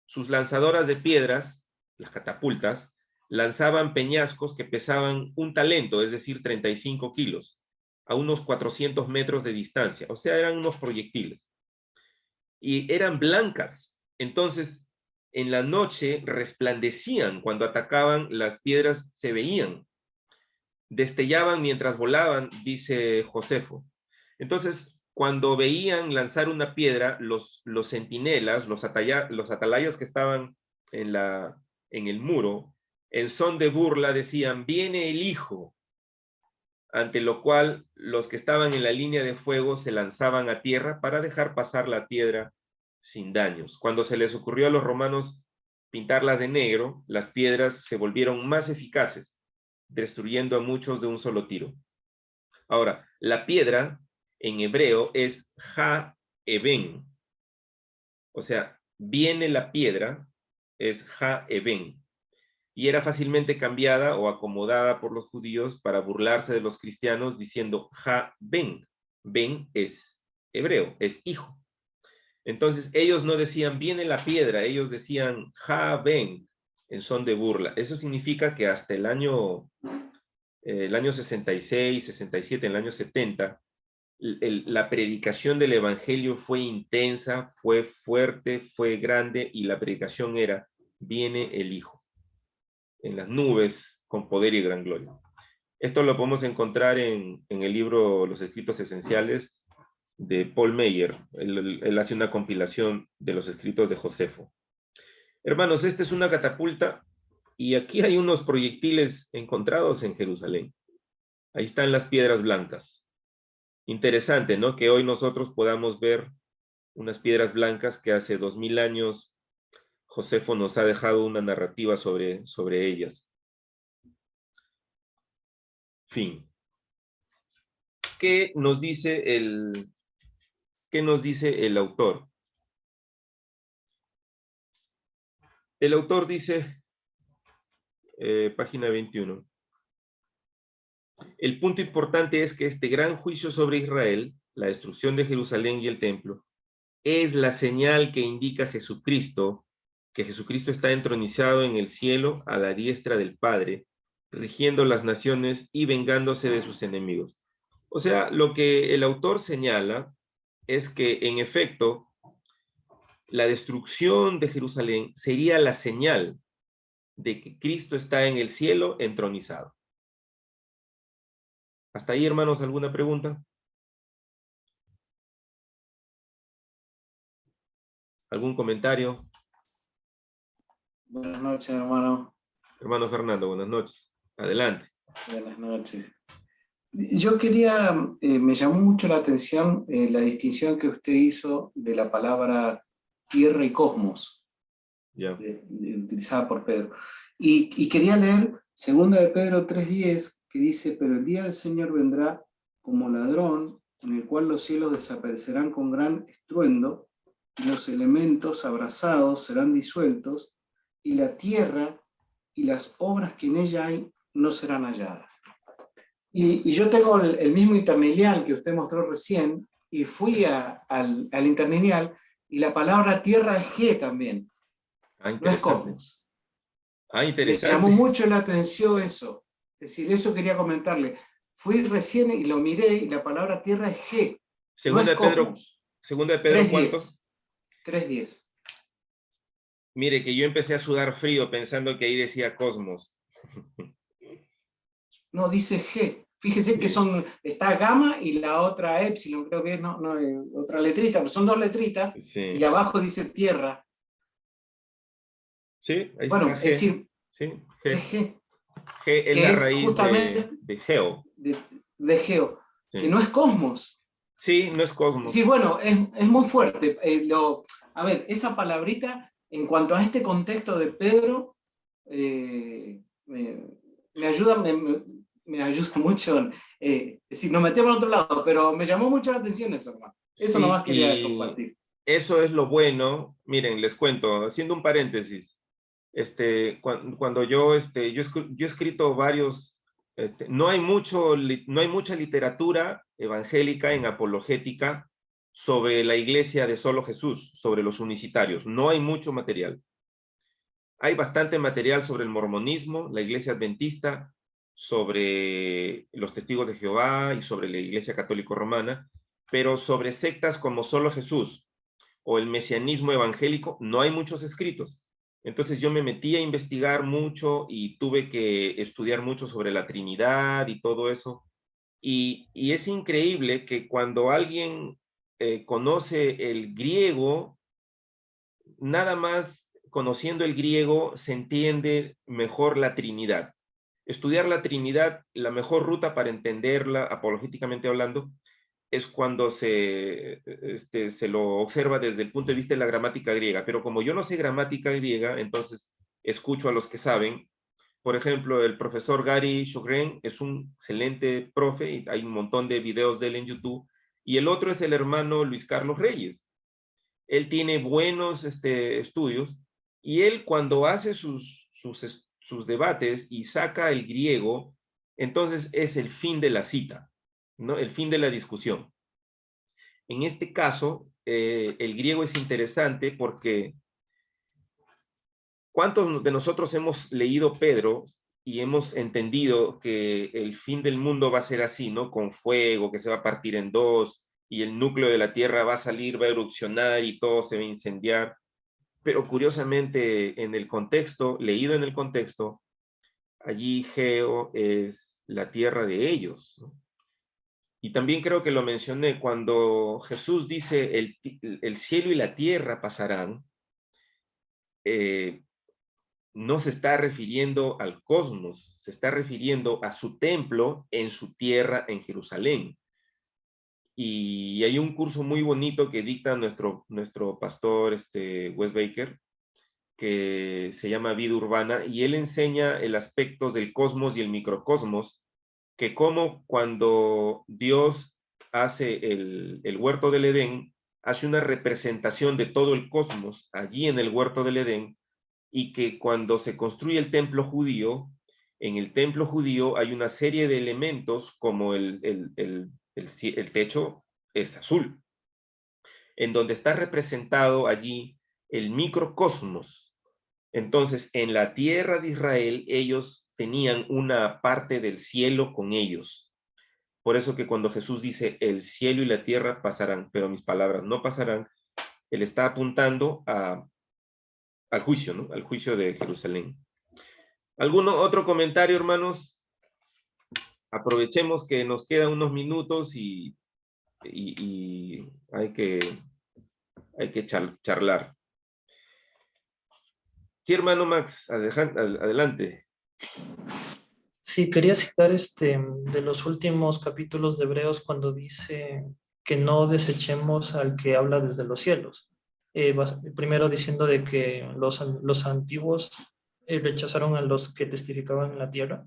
Sus lanzadoras de piedras, las catapultas, lanzaban peñascos que pesaban 1 talento, es decir, 35 kilos, a unos 400 metros de distancia. O sea, eran unos proyectiles. Y eran blancas. Entonces, en la noche resplandecían. Cuando atacaban, las piedras se veían. Destellaban mientras volaban, dice Josefo. Entonces, cuando veían lanzar una piedra, los centinelas, los atalayas que estaban en el muro, en son de burla decían, viene el Hijo, ante lo cual los que estaban en la línea de fuego se lanzaban a tierra para dejar pasar la piedra sin daños. Cuando se les ocurrió a los romanos pintarlas de negro, las piedras se volvieron más eficaces, destruyendo a muchos de un solo tiro. Ahora, la piedra en hebreo es ha-eben. O sea, viene la piedra, es ha-eben. Y era fácilmente cambiada o acomodada por los judíos para burlarse de los cristianos diciendo ha-ben. Ben es hebreo, es hijo. Entonces ellos no decían viene la piedra, ellos decían ha-ben en son de burla. Eso significa que hasta el año 66, 67, en el año 70, la predicación del evangelio fue intensa, fue fuerte, fue grande, y la predicación era, viene el Hijo, en las nubes, con poder y gran gloria. Esto lo podemos encontrar en el libro Los Escritos Esenciales de Paul Meyer. Él hace una compilación de los escritos de Josefo. Hermanos, esta es una catapulta, y aquí hay unos proyectiles encontrados en Jerusalén. Ahí están las piedras blancas. Interesante, ¿no? Que hoy nosotros podamos ver unas piedras blancas que hace 2000 años Josefo nos ha dejado una narrativa sobre ellas. Fin. ¿Qué nos dice el autor? El autor dice, página 21, el punto importante es que este gran juicio sobre Israel, la destrucción de Jerusalén y el templo, es la señal que indica Jesucristo, que Jesucristo está entronizado en el cielo a la diestra del Padre, rigiendo las naciones y vengándose de sus enemigos. O sea, lo que el autor señala es que, en efecto, la destrucción de Jerusalén sería la señal de que Cristo está en el cielo entronizado. ¿Hasta ahí, hermanos, alguna pregunta? ¿Algún comentario? Buenas noches, hermano. Hermano Fernando, buenas noches. Adelante. Buenas noches. Yo quería, me llamó mucho la atención la distinción que usted hizo de la palabra tierra y cosmos, Ya. utilizada por Pedro. Y quería leer 2 de Pedro 3:10, que dice, pero el día del Señor vendrá como ladrón, en el cual los cielos desaparecerán con gran estruendo, y los elementos abrasados serán disueltos, y la tierra y las obras que en ella hay no serán halladas. Y yo tengo el mismo interlineal que usted mostró recién, y fui al interlineal, Y la palabra tierra es G también, Ah, no es interesante. cosmos. Ah, Me interesante. llamó mucho la atención eso. Es decir, eso quería comentarle. Fui recién y lo miré y la palabra tierra es G, no Segunda es de Pedro, cosmos. segunda de Pedro, ¿cuánto? 3:10. 3:10. Mire que yo empecé a sudar frío pensando que ahí decía cosmos. No, dice G. Fíjese que está gamma y la otra epsilon, creo que es otra letrita, pero son 2 letritas, Sí, y abajo dice tierra. sí, ahí Bueno, está es G. decir, Sí, es G. G, G es que la es raíz justamente de geo. de geo, que Sí. no es cosmos. Sí, no es cosmos. Sí, bueno, es muy fuerte. A ver, esa palabrita, en cuanto a este contexto de Pedro, me ayuda, me ayuda mucho. Es decir, nos metemos en otro lado, pero me llamó mucho la atención eso, hermano. Eso Sí, nomás quería y compartir. eso es lo bueno. Miren, les cuento, haciendo un paréntesis. Cuando yo he escrito varios, no hay mucha literatura evangélica en apologética sobre la iglesia de solo Jesús, sobre los unicitarios. No hay mucho material. Hay bastante material sobre el mormonismo, la iglesia adventista, sobre los testigos de Jehová y sobre la iglesia católico romana, pero sobre sectas como solo Jesús o el mesianismo evangélico no hay muchos escritos. Entonces yo me metí a investigar mucho y tuve que estudiar mucho sobre la Trinidad y todo eso. Y es increíble que cuando alguien conoce el griego, nada más conociendo el griego se entiende mejor la Trinidad. Estudiar la Trinidad, la mejor ruta para entenderla, apologéticamente hablando, es cuando se lo observa desde el punto de vista de la gramática griega. Pero como yo no sé gramática griega, entonces escucho a los que saben. Por ejemplo, el profesor Gary Shogren es un excelente profe, y hay un montón de videos de él en YouTube. Y el otro es el hermano Luis Carlos Reyes. Él tiene buenos estudios, y él cuando hace sus debates y saca el griego, entonces es el fin de la cita, ¿no? El fin de la discusión. En este caso, el griego es interesante porque ¿cuántos de nosotros hemos leído Pedro y hemos entendido que el fin del mundo va a ser así, ¿no? Con fuego, que se va a partir en dos, y el núcleo de la Tierra va a salir, va a erupcionar y todo se va a incendiar. Pero curiosamente, en el contexto, leído en el contexto, allí Geo es la tierra de ellos, ¿no? Y también creo que lo mencioné, cuando Jesús dice el cielo y la tierra pasarán, no se está refiriendo al cosmos, se está refiriendo a su templo en su tierra en Jerusalén. Y hay un curso muy bonito que dicta nuestro pastor Wes Baker, que se llama Vida Urbana, y él enseña el aspecto del cosmos y el microcosmos, que como cuando Dios hace el huerto del Edén, hace una representación de todo el cosmos allí en el huerto del Edén, y que cuando se construye el templo judío, en el templo judío hay una serie de elementos como el techo es azul, en donde está representado allí el microcosmos. Entonces, en la tierra de Israel, ellos tenían una parte del cielo con ellos. Por eso que cuando Jesús dice, el cielo y la tierra pasarán, pero mis palabras no pasarán, él está apuntando al juicio, ¿no? Al juicio de Jerusalén. ¿Algún otro comentario, hermanos? Aprovechemos que nos quedan unos minutos y hay que charlar. Sí, hermano Max, adelante. Sí, quería citar de los últimos capítulos de Hebreos cuando dice que no desechemos al que habla desde los cielos. Primero diciendo de que los antiguos rechazaron a los que testificaban en la tierra.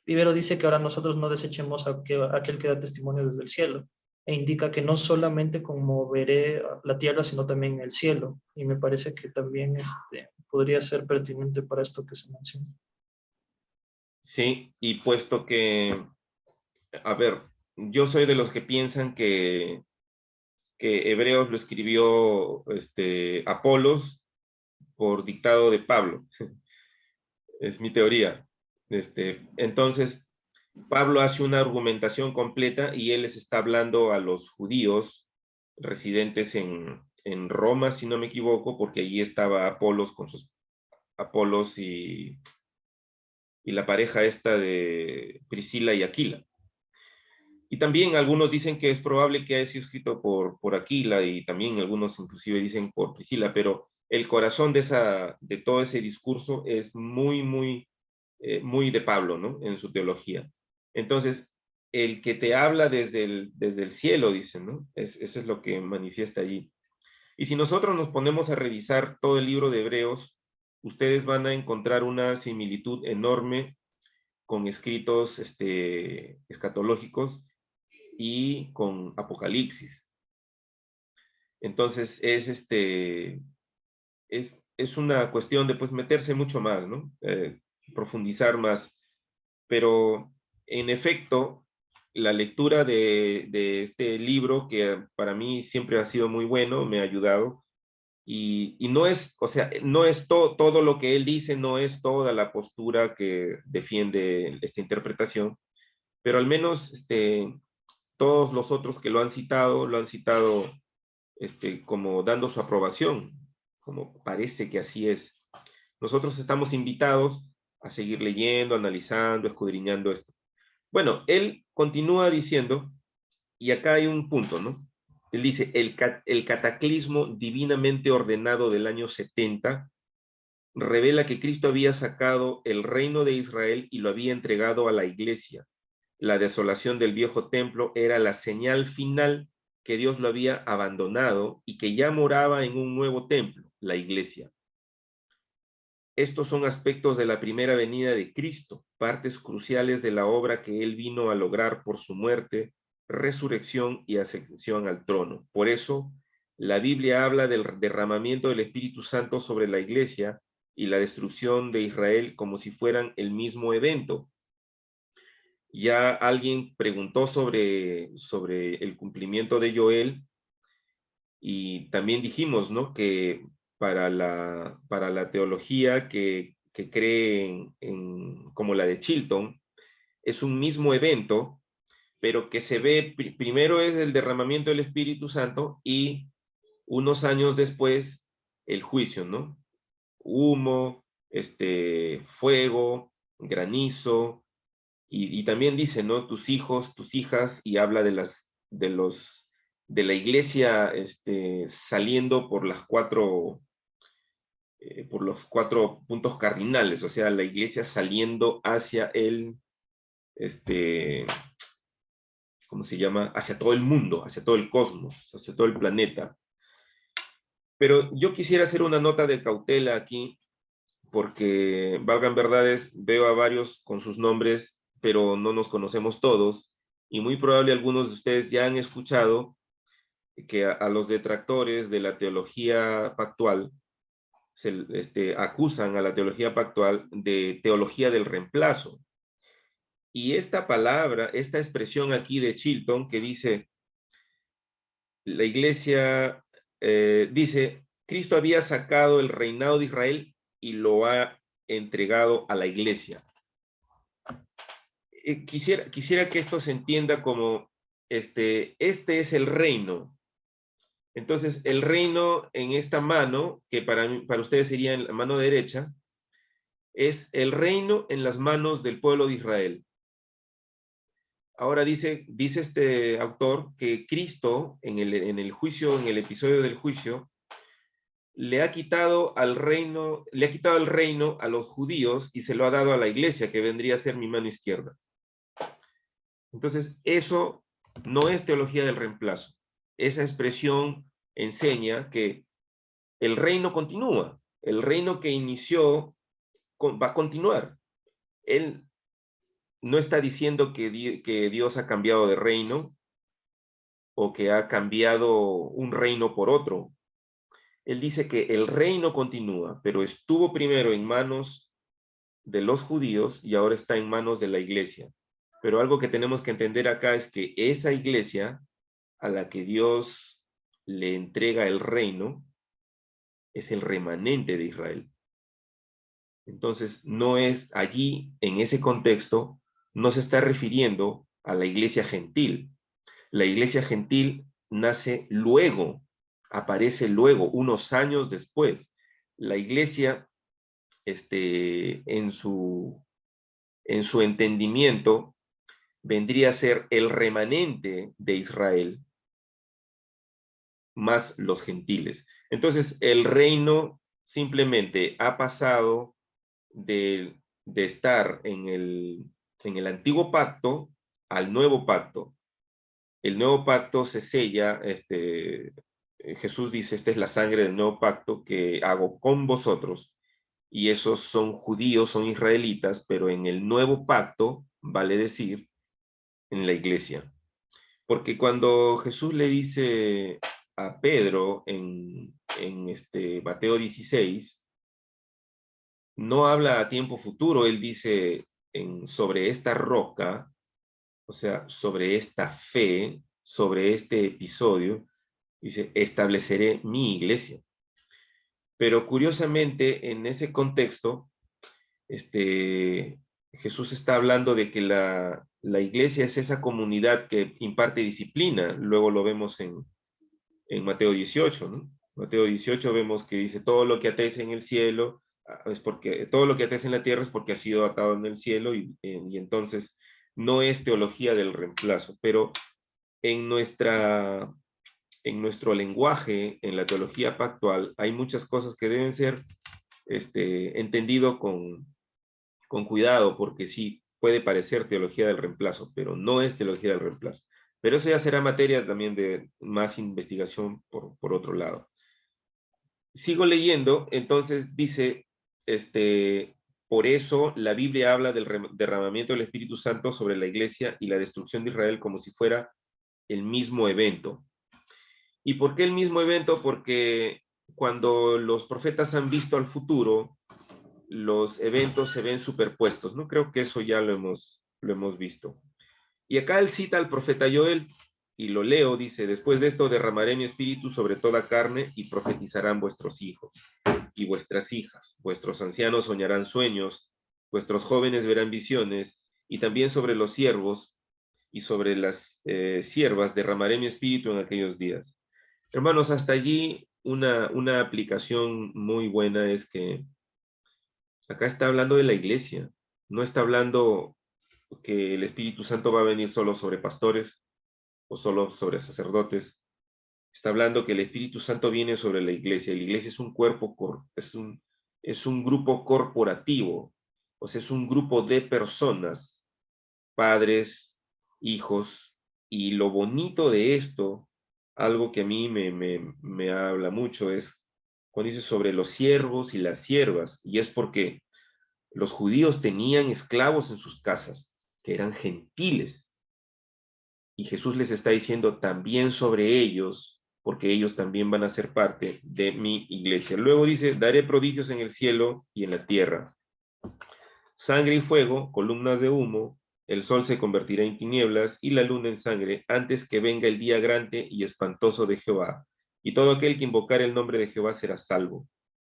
Primero dice que ahora nosotros no desechemos a aquel que da testimonio desde el cielo. E indica que no solamente conmoveré la tierra, sino también el cielo. Y me parece que también podría ser pertinente para esto que se menciona. Sí, y puesto que, a ver, yo soy de los que piensan que que Hebreos lo escribió Apolos por dictado de Pablo. Es mi teoría. Entonces, Pablo hace una argumentación completa y él les está hablando a los judíos residentes en Roma, si no me equivoco, porque allí estaba Apolos con sus Apolos y la pareja esta de Priscila y Aquila. Y también algunos dicen que es probable que haya sido escrito por Aquila y también algunos inclusive dicen por Priscila, pero el corazón de todo ese discurso es muy de Pablo, ¿no? En su teología. Entonces, el que te habla desde el cielo, dicen, ¿no? Eso es lo que manifiesta allí. Y si nosotros nos ponemos a revisar todo el libro de Hebreos, ustedes van a encontrar una similitud enorme con escritos escatológicos y con Apocalipsis. Entonces, es una cuestión de pues meterse mucho más, ¿no? Profundizar más. Pero, en efecto, la lectura de este libro, que para mí siempre ha sido muy bueno, me ha ayudado, y no es, o sea, no es todo lo que él dice, no es toda la postura que defiende esta interpretación, pero al menos todos los otros que lo han citado como dando su aprobación, como parece que así es. Nosotros estamos invitados a seguir leyendo, analizando, escudriñando esto. Bueno, él continúa diciendo, y acá hay un punto, ¿no? Él dice, el cataclismo divinamente ordenado del año 70 revela que Cristo había sacado el reino de Israel y lo había entregado a la iglesia. La desolación del viejo templo era la señal final que Dios lo había abandonado y que ya moraba en un nuevo templo, la iglesia. Estos son aspectos de la primera venida de Cristo, partes cruciales de la obra que él vino a lograr por su muerte, resurrección y ascensión al trono. Por eso, la Biblia habla del derramamiento del Espíritu Santo sobre la iglesia y la destrucción de Israel como si fueran el mismo evento. Ya alguien preguntó sobre el cumplimiento de Joel y también dijimos, ¿no? Que para la teología que cree como la de Chilton, es un mismo evento, pero que se ve, primero es el derramamiento del Espíritu Santo y unos años después el juicio, ¿no? Humo, fuego, granizo, y también dice, ¿no? Tus hijos, tus hijas, y habla de la iglesia saliendo por los puntos cardinales, o sea, la iglesia saliendo hacia ¿cómo se llama? Hacia todo el mundo, hacia todo el cosmos, hacia todo el planeta. Pero yo quisiera hacer una nota de cautela aquí, porque, valgan verdades, veo a varios con sus nombres, pero no nos conocemos todos, y muy probable algunos de ustedes ya han escuchado que a los detractores de la teología pactual acusan a la teología pactual de teología del reemplazo. Y esta palabra, esta expresión aquí de Chilton que dice, la iglesia dice, Cristo había sacado el reinado de Israel y lo ha entregado a la iglesia. Quisiera que esto se entienda como, este es el reino. Entonces, el reino en esta mano, que para ustedes sería en la mano derecha, es el reino en las manos del pueblo de Israel. Ahora dice este autor que Cristo, en el juicio, en el episodio del juicio, le ha quitado el reino a los judíos y se lo ha dado a la iglesia, que vendría a ser mi mano izquierda. Entonces, eso no es teología del reemplazo. Esa expresión enseña que el reino continúa. El reino que inició va a continuar. Él no está diciendo que Dios ha cambiado de reino o que ha cambiado un reino por otro. Él dice que el reino continúa, pero estuvo primero en manos de los judíos y ahora está en manos de la iglesia. Pero algo que tenemos que entender acá es que esa iglesia a la que Dios le entrega el reino es el remanente de Israel. Entonces, no es allí, en ese contexto, no se está refiriendo a la iglesia gentil. La iglesia gentil nace luego, aparece luego, unos años después. La iglesia, en su entendimiento, vendría a ser el remanente de Israel, más los gentiles. Entonces, el reino simplemente ha pasado de estar en el antiguo pacto al nuevo pacto. El nuevo pacto se sella, Jesús dice, esta es la sangre del nuevo pacto que hago con vosotros, y esos son judíos, son israelitas, pero en el nuevo pacto, vale decir, en la iglesia. Porque cuando Jesús le dice a Pedro en Mateo 16, no habla a tiempo futuro, él dice sobre esta roca, o sea, sobre esta fe, sobre este episodio, dice, estableceré mi iglesia. Pero curiosamente, en ese contexto, Jesús está hablando de que la iglesia es esa comunidad que imparte disciplina. Luego lo vemos en Mateo 18, ¿no? Mateo 18 vemos que dice, todo lo que ates en el cielo, es porque, todo lo que ates en la tierra es porque ha sido atado en el cielo, y entonces no es teología del reemplazo, pero en nuestro lenguaje, en la teología pactual, hay muchas cosas que deben ser entendido con cuidado, porque sí puede parecer teología del reemplazo, pero no es teología del reemplazo. Pero eso ya será materia también de más investigación por otro lado. Sigo leyendo, entonces dice, por eso la Biblia habla del derramamiento del Espíritu Santo sobre la iglesia y la destrucción de Israel como si fuera el mismo evento. ¿Y por qué el mismo evento? Porque cuando los profetas han visto al futuro, los eventos se ven superpuestos, ¿no? Creo que eso ya lo hemos visto. Y acá él cita al profeta Joel, y lo leo, dice, después de esto derramaré mi espíritu sobre toda carne y profetizarán vuestros hijos y vuestras hijas, vuestros ancianos soñarán sueños, vuestros jóvenes verán visiones, y también sobre los siervos y sobre las siervas derramaré mi espíritu en aquellos días. Hermanos, hasta allí una aplicación muy buena es que acá está hablando de la iglesia, no está hablando que el Espíritu Santo va a venir solo sobre pastores o solo sobre sacerdotes. Está hablando que el Espíritu Santo viene sobre la iglesia. La iglesia es un cuerpo, es un grupo corporativo, o sea, es un grupo de personas, padres, hijos, y lo bonito de esto, algo que a mí me habla mucho, es cuando dice sobre los siervos y las siervas, y es porque los judíos tenían esclavos en sus casas, que eran gentiles, y Jesús les está diciendo también sobre ellos, porque ellos también van a ser parte de mi iglesia. Luego dice, daré prodigios en el cielo y en la tierra, sangre y fuego, columnas de humo, el sol se convertirá en tinieblas y la luna en sangre, antes que venga el día grande y espantoso de Jehová, y todo aquel que invocar el nombre de Jehová será salvo,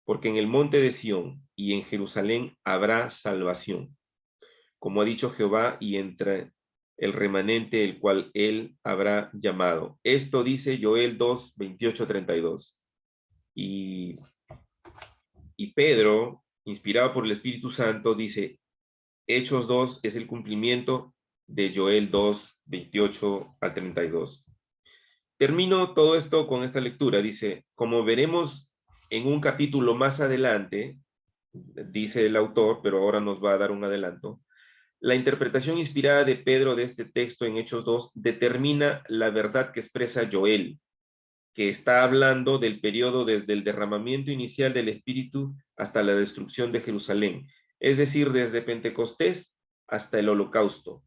porque en el monte de Sión y en Jerusalén habrá salvación, como ha dicho Jehová, y entre el remanente el cual él habrá llamado. Esto dice Joel 2, 28, 32. Y Pedro, inspirado por el Espíritu Santo, dice, Hechos 2 es el cumplimiento de Joel 2, 28 al 32. Termino todo esto con esta lectura. Dice, como veremos en un capítulo más adelante, dice el autor, pero ahora nos va a dar un adelanto, la interpretación inspirada de Pedro de este texto en Hechos 2 determina la verdad que expresa Joel, que está hablando del periodo desde el derramamiento inicial del Espíritu hasta la destrucción de Jerusalén, es decir, desde Pentecostés hasta el Holocausto.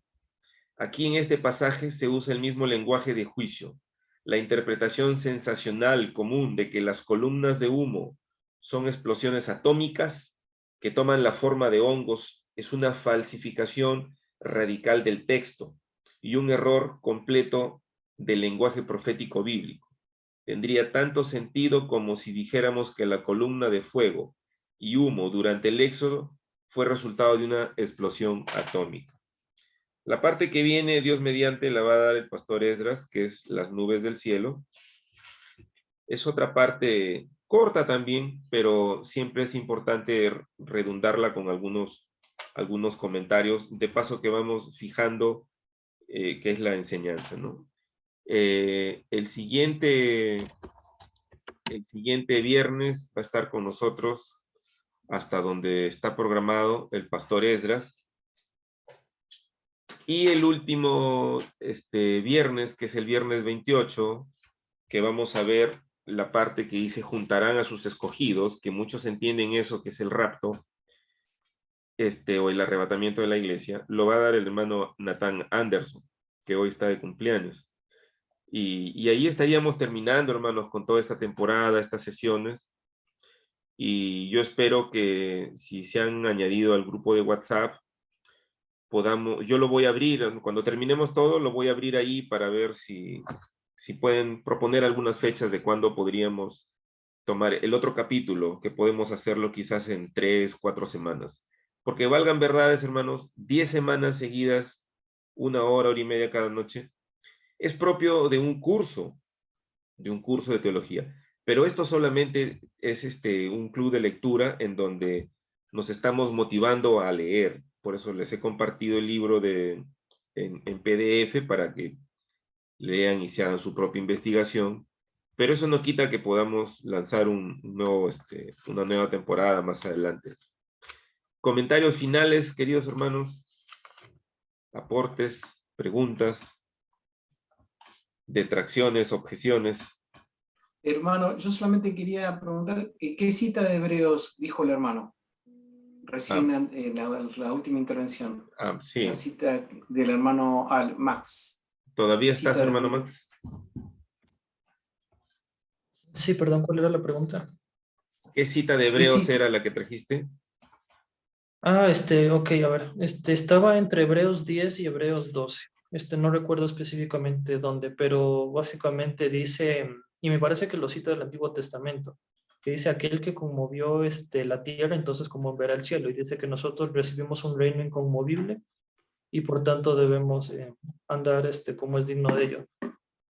Aquí en este pasaje se usa el mismo lenguaje de juicio. La interpretación sensacional común de que las columnas de humo son explosiones atómicas que toman la forma de hongos es una falsificación radical del texto y un error completo del lenguaje profético bíblico. tendría tanto sentido como si dijéramos que la columna de fuego y humo durante el éxodo fue resultado de una explosión atómica. La parte que viene, Dios mediante, la va a dar el pastor Esdras, que es las nubes del cielo. Es otra parte corta también, pero siempre es importante redundarla con algunos comentarios, de paso que vamos fijando qué es la enseñanza, ¿no? El siguiente viernes va a estar con nosotros, hasta donde está programado, el pastor Esdras. Y el último viernes, que es el viernes 28, que vamos a ver la parte que dice juntarán a sus escogidos, que muchos entienden eso, que es el rapto, o el arrebatamiento de la iglesia, lo va a dar el hermano Nathan Anderson, que hoy está de cumpleaños. Y ahí estaríamos terminando, hermanos, con toda esta temporada, estas sesiones. Y yo espero que si se han añadido al grupo de WhatsApp, yo lo voy a abrir, cuando terminemos todo, lo voy a abrir ahí para ver si pueden proponer algunas fechas de cuándo podríamos tomar el otro capítulo, que podemos hacerlo quizás en 3, 4 semanas. Porque valgan verdades, hermanos, 10 semanas seguidas, 1 hora, hora y media cada noche, es propio de un curso de teología. Pero esto solamente es un club de lectura en donde nos estamos motivando a leer. Por eso les he compartido el libro en PDF para que lean y se hagan su propia investigación. Pero eso no quita que podamos lanzar una nueva temporada más adelante. Comentarios finales, queridos hermanos. Aportes, preguntas, detracciones, objeciones. Hermano, yo solamente quería preguntar, ¿qué cita de Hebreos dijo el hermano? Recién en la última intervención. Sí. La cita del hermano Max. ¿Todavía estás, hermano Max? Sí, perdón, ¿cuál era la pregunta? ¿Qué cita de Hebreos era la que trajiste? Ok, a ver, estaba entre Hebreos 10 y Hebreos 12. No recuerdo específicamente dónde, pero básicamente dice, y me parece que lo cita del Antiguo Testamento, que dice aquel que conmovió la tierra, entonces conmoverá el cielo, y dice que nosotros recibimos un reino inconmovible y por tanto debemos andar como es digno de ello,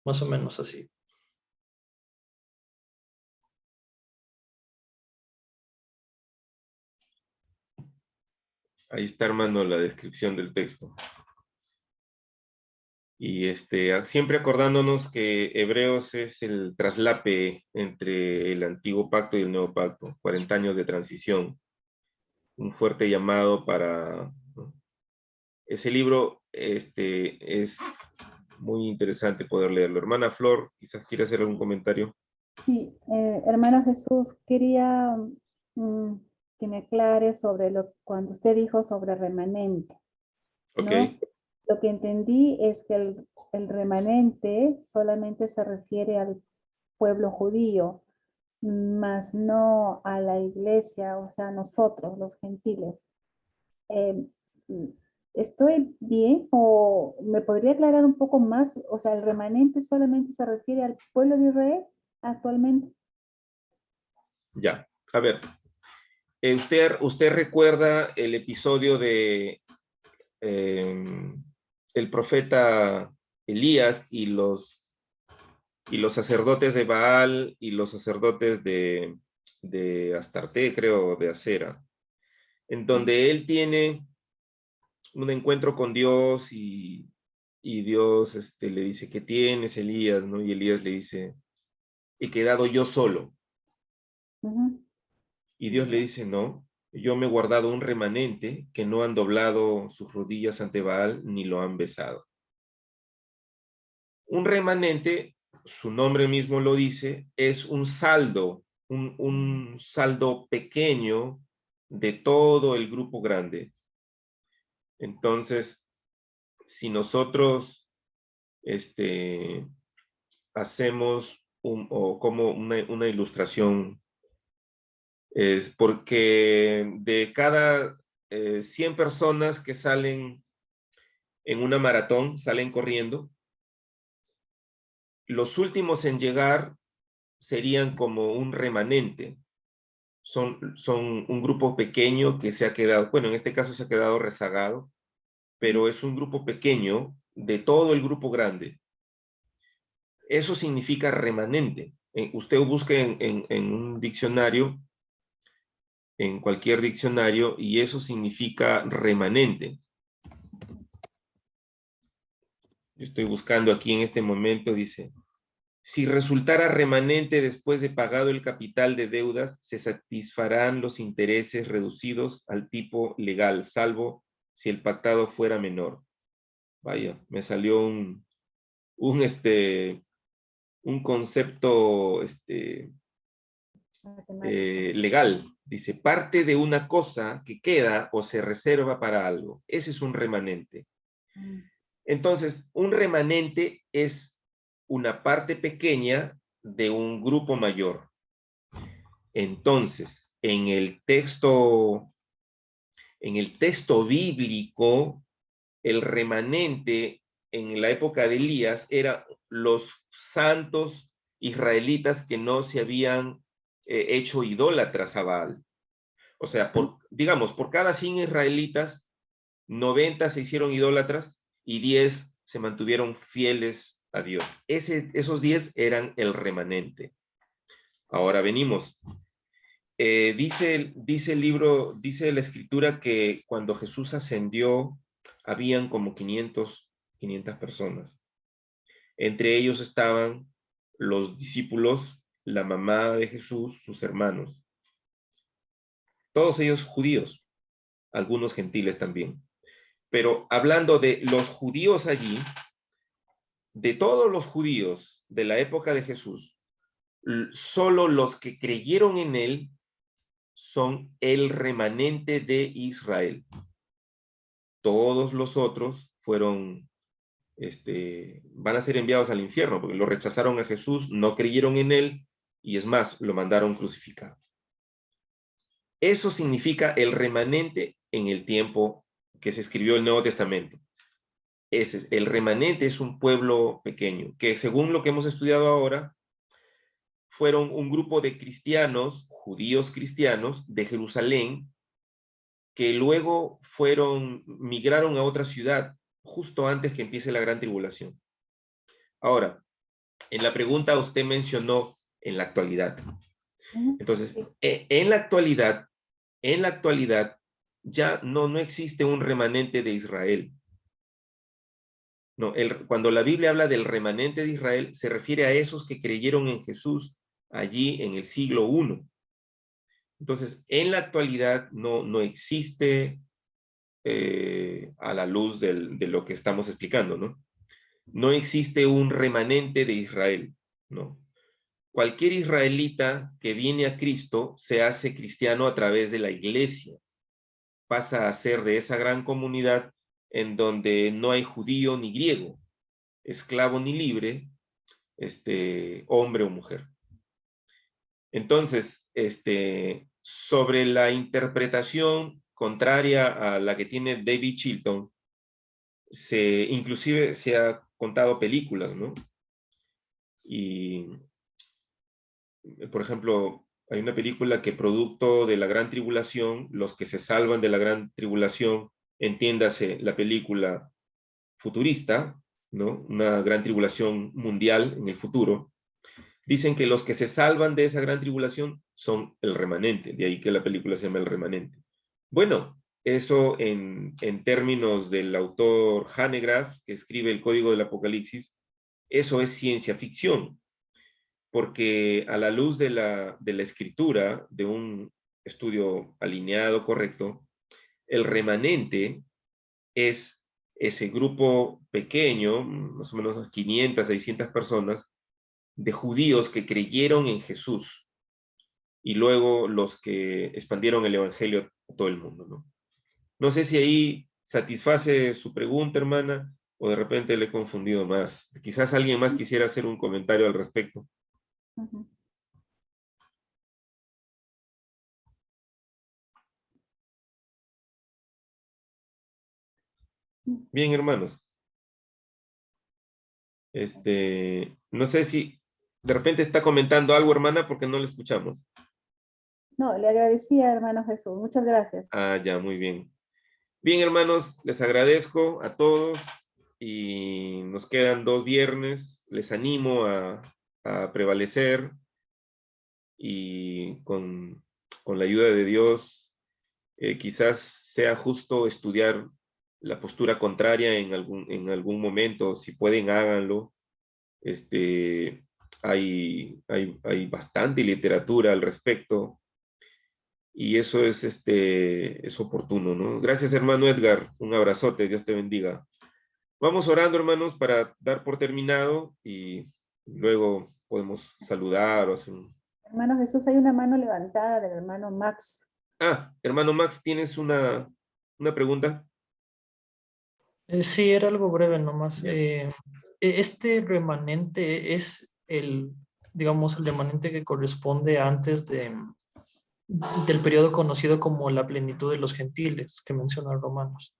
más o menos así. Ahí está, hermano, la descripción del texto. Y siempre acordándonos que Hebreos es el traslape entre el antiguo pacto y el nuevo pacto, 40 años de transición, un fuerte llamado para, ¿no? Ese libro es muy interesante poder leerlo. Hermana Flor, quizás quiere hacer algún comentario. Sí, hermano Jesús, quería que me aclare sobre cuando usted dijo sobre remanente, ¿no? Ok. Lo que entendí es que el remanente solamente se refiere al pueblo judío, más no a la iglesia, o sea, nosotros, los gentiles. ¿Estoy bien o me podría aclarar un poco más? O sea, ¿el remanente solamente se refiere al pueblo de Israel actualmente? Ya, a ver. ¿Usted recuerda el episodio de el profeta Elías y los sacerdotes de Baal y los sacerdotes de Astarte, creo, de Acera, en donde él tiene un encuentro con Dios y Dios le dice, ¿qué tienes, Elías? ¿No? Y Elías le dice, he quedado yo solo. Y Dios le dice, no, yo me he guardado un remanente que no han doblado sus rodillas ante Baal ni lo han besado. Un remanente, su nombre mismo lo dice, es un saldo, un saldo pequeño de todo el grupo grande. Entonces, si nosotros hacemos como una ilustración, es porque de cada 100 personas que salen en una maratón, salen corriendo, los últimos en llegar serían como un remanente. Son un grupo pequeño que se ha quedado, bueno, en este caso se ha quedado rezagado, pero es un grupo pequeño de todo el grupo grande. Eso significa remanente. Usted busque en un diccionario, en cualquier diccionario, y eso significa remanente. Yo estoy buscando aquí en este momento, dice, si resultara remanente después de pagado el capital de deudas, se satisfarán los intereses reducidos al tipo legal, salvo si el pactado fuera menor. Vaya, me salió un concepto legal. Dice, parte de una cosa que queda o se reserva para algo. Ese es un remanente. Entonces, un remanente es una parte pequeña de un grupo mayor. Entonces, en el texto bíblico, el remanente en la época de Elías era los santos israelitas que no se habían hecho idólatras a Baal. O sea, digamos, por cada 100 israelitas, 90 se hicieron idólatras y 10 se mantuvieron fieles a Dios. Esos 10 eran el remanente. Ahora venimos. Dice el libro, dice la escritura que cuando Jesús ascendió, habían como 500 personas. Entre ellos estaban los discípulos, la mamá de Jesús, sus hermanos. Todos ellos judíos, algunos gentiles también. Pero hablando de los judíos allí, de todos los judíos de la época de Jesús, solo los que creyeron en él son el remanente de Israel. Todos los otros fueron, van a ser enviados al infierno, porque lo rechazaron a Jesús, no creyeron en él, y es más, lo mandaron crucificado. Eso significa el remanente en el tiempo que se escribió el Nuevo Testamento. El remanente es un pueblo pequeño, que según lo que hemos estudiado ahora, fueron un grupo de cristianos, judíos cristianos, de Jerusalén, que luego migraron a otra ciudad, justo antes que empiece la gran tribulación. Ahora, en la pregunta usted mencionó en la actualidad. Entonces, en la actualidad, ya no existe un remanente de Israel. No, cuando la Biblia habla del remanente de Israel, se refiere a esos que creyeron en Jesús allí en el siglo I. Entonces, en la actualidad no existe a la luz de lo que estamos explicando, ¿no? No existe un remanente de Israel, ¿no? Cualquier israelita que viene a Cristo se hace cristiano a través de la iglesia. Pasa a ser de esa gran comunidad en donde no hay judío ni griego, esclavo ni libre, hombre o mujer. Entonces, sobre la interpretación contraria a la que tiene David Chilton, inclusive se ha contado películas, ¿no? Y, por ejemplo, hay una película que producto de la gran tribulación, los que se salvan de la gran tribulación, entiéndase la película futurista, ¿no? Una gran tribulación mundial en el futuro, dicen que los que se salvan de esa gran tribulación son el remanente, de ahí que la película se llama El Remanente. Bueno, eso en términos del autor Hanegraaff, que escribe el Código del Apocalipsis, eso es ciencia ficción, porque a la luz de la escritura, de un estudio alineado, correcto, el remanente es ese grupo pequeño, más o menos 500, 600 personas, de judíos que creyeron en Jesús y luego los que expandieron el evangelio a todo el mundo, ¿no? No sé si ahí satisface su pregunta, hermana, o de repente le he confundido más. Quizás alguien más quisiera hacer un comentario al respecto. Bien, hermanos. No sé si De repente está comentando algo, hermana, porque no le escuchamos. No, le agradecía, hermano Jesús. Muchas gracias. Ah, ya, muy bien. Bien, hermanos, les agradezco a todos y nos quedan 2 viernes. Les animo a prevalecer y con la ayuda de Dios, quizás sea justo estudiar la postura contraria en algún momento. Si pueden, háganlo. Hay bastante literatura al respecto y eso es oportuno, ¿no? Gracias, hermano Edgar. Un abrazote. Dios te bendiga. Vamos orando, hermanos, para dar por terminado y luego podemos saludar o hacer un... Hermano Jesús, hay una mano levantada del hermano Max. Ah, hermano Max, ¿tienes una pregunta? Sí, era algo breve nomás. Ya. Este remanente es digamos, el remanente que corresponde antes del periodo conocido como la plenitud de los gentiles, que menciona Romanos.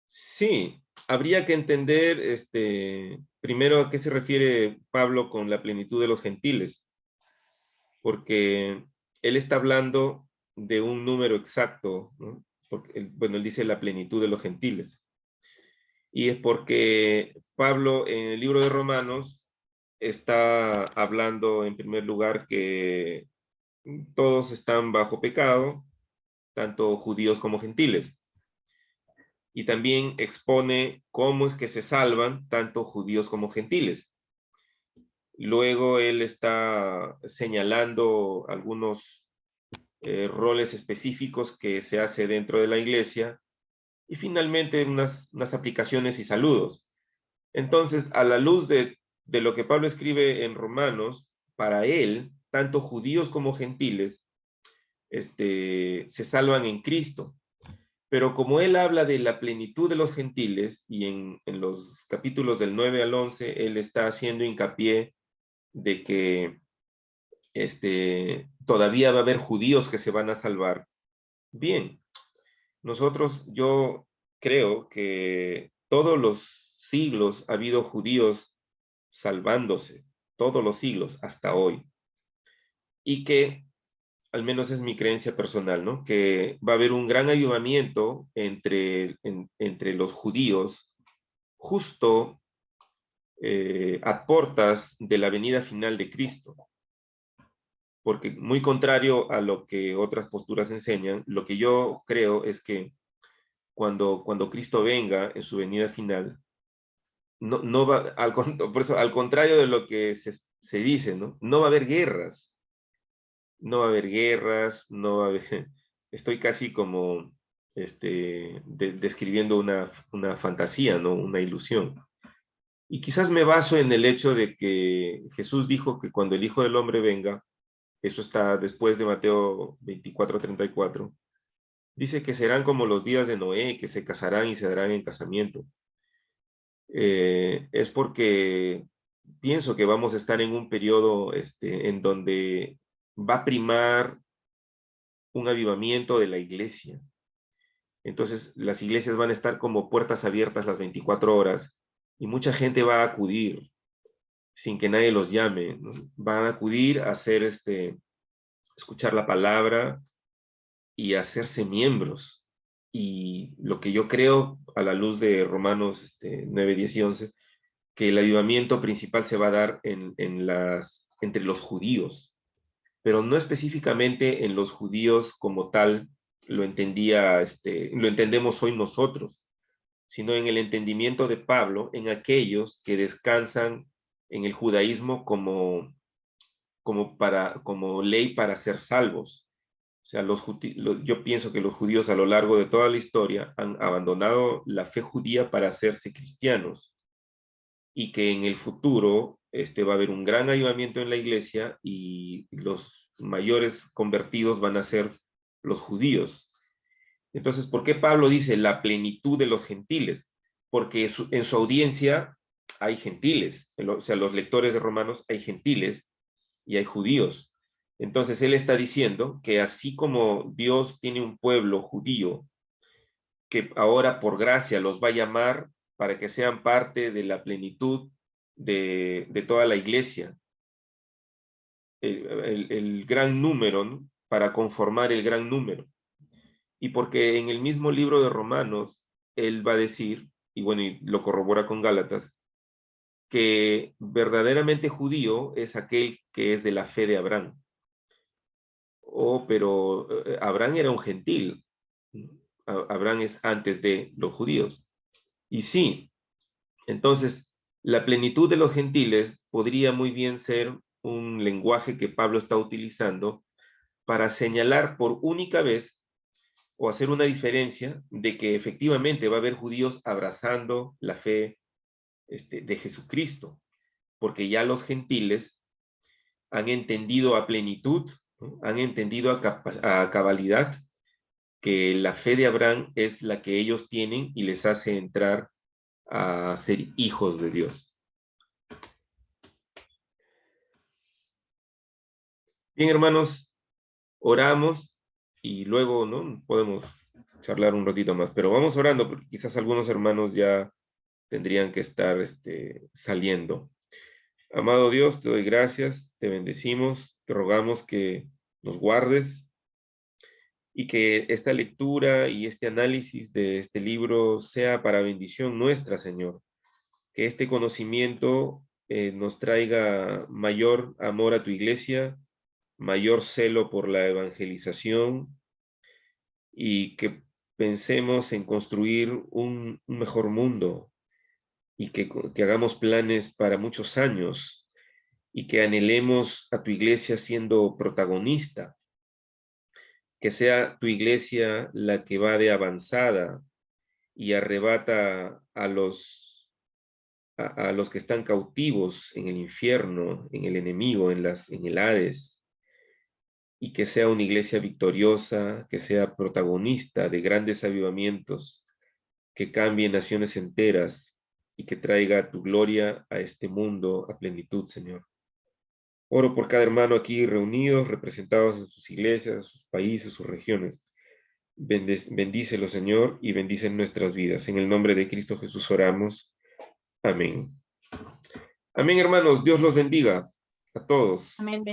Sí, habría que entender primero a qué se refiere Pablo con la plenitud de los gentiles, porque él está hablando de un número exacto, ¿no? Porque él dice la plenitud de los gentiles. Y es porque Pablo en el libro de Romanos está hablando en primer lugar que todos están bajo pecado, tanto judíos como gentiles. Y también expone cómo es que se salvan tanto judíos como gentiles. Luego él está señalando algunos roles específicos que se hace dentro de la iglesia y finalmente unas aplicaciones y saludos. Entonces, a la luz de lo que Pablo escribe en Romanos, para él, tanto judíos como gentiles se salvan en Cristo. Pero como él habla de la plenitud de los gentiles, y en los capítulos del 9 al 11, él está haciendo hincapié de que todavía va a haber judíos que se van a salvar. Bien, yo creo que todos los siglos ha habido judíos salvándose, todos los siglos hasta hoy. Y que, al menos es mi creencia personal, ¿no? Que va a haber un gran avivamiento entre los judíos justo a portas de la venida final de Cristo. Porque muy contrario a lo que otras posturas enseñan, lo que yo creo es que cuando Cristo venga en su venida final, no va, por eso, al contrario de lo que se dice, ¿no? No va a haber guerras. No va a haber guerras, no va a haber... Estoy casi como describiendo una fantasía, ¿no? Una ilusión. Y quizás me baso en el hecho de que Jesús dijo que cuando el Hijo del Hombre venga, eso está después de Mateo 24:34, dice que serán como los días de Noé, que se casarán y se darán en casamiento. Es porque pienso que vamos a estar en un periodo en donde va a primar un avivamiento de la iglesia. Entonces, las iglesias van a estar como puertas abiertas las 24 horas y mucha gente va a acudir sin que nadie los llame, ¿no? Van a acudir a hacer escuchar la palabra y a hacerse miembros. Y lo que yo creo, a la luz de Romanos 9, 10 y 11, que el avivamiento principal se va a dar entre los judíos, pero no específicamente en los judíos como tal lo entendemos hoy nosotros, sino en el entendimiento de Pablo, en aquellos que descansan en el judaísmo como ley para ser salvos. O sea, yo pienso que los judíos a lo largo de toda la historia han abandonado la fe judía para hacerse cristianos y que en el futuro va a haber un gran avivamiento en la iglesia y los mayores convertidos van a ser los judíos. Entonces, ¿por qué Pablo dice la plenitud de los gentiles? Porque en su audiencia hay gentiles, o sea, los lectores de Romanos hay gentiles y hay judíos. Entonces, él está diciendo que así como Dios tiene un pueblo judío que ahora por gracia los va a llamar para que sean parte de la plenitud de toda la iglesia. El gran número, ¿no? Para conformar el gran número. Y porque en el mismo libro de Romanos, él va a decir, y bueno, y lo corrobora con Gálatas, que verdaderamente judío es aquel que es de la fe de Abraham. Pero Abraham era un gentil. Abraham es antes de los judíos. Y sí, entonces, la plenitud de los gentiles podría muy bien ser un lenguaje que Pablo está utilizando para señalar por única vez o hacer una diferencia de que efectivamente va a haber judíos abrazando la fe de Jesucristo, porque ya los gentiles han entendido a plenitud, ¿no? Han entendido a cabalidad que la fe de Abraham es la que ellos tienen y les hace entrar a ser hijos de Dios. Bien, hermanos, oramos y luego, ¿no? Podemos charlar un ratito más, pero vamos orando porque quizás algunos hermanos ya tendrían que estar saliendo. Amado Dios, te doy gracias, te bendecimos, te rogamos que nos guardes y que esta lectura y este análisis de este libro sea para bendición nuestra, Señor. Que este conocimiento nos traiga mayor amor a tu iglesia, mayor celo por la evangelización y que pensemos en construir un mejor mundo y que hagamos planes para muchos años y que anhelemos a tu iglesia siendo protagonista, que sea tu iglesia la que va de avanzada y arrebata a los que están cautivos en el infierno, en el enemigo, en el Hades, y que sea una iglesia victoriosa, que sea protagonista de grandes avivamientos, que cambie naciones enteras y que traiga tu gloria a este mundo a plenitud, Señor. Oro por cada hermano aquí reunidos, representados en sus iglesias, sus países, sus regiones. Bendícelo, Señor, y bendice nuestras vidas. En el nombre de Cristo Jesús oramos. Amén. Amén, hermanos. Dios los bendiga a todos. Amén.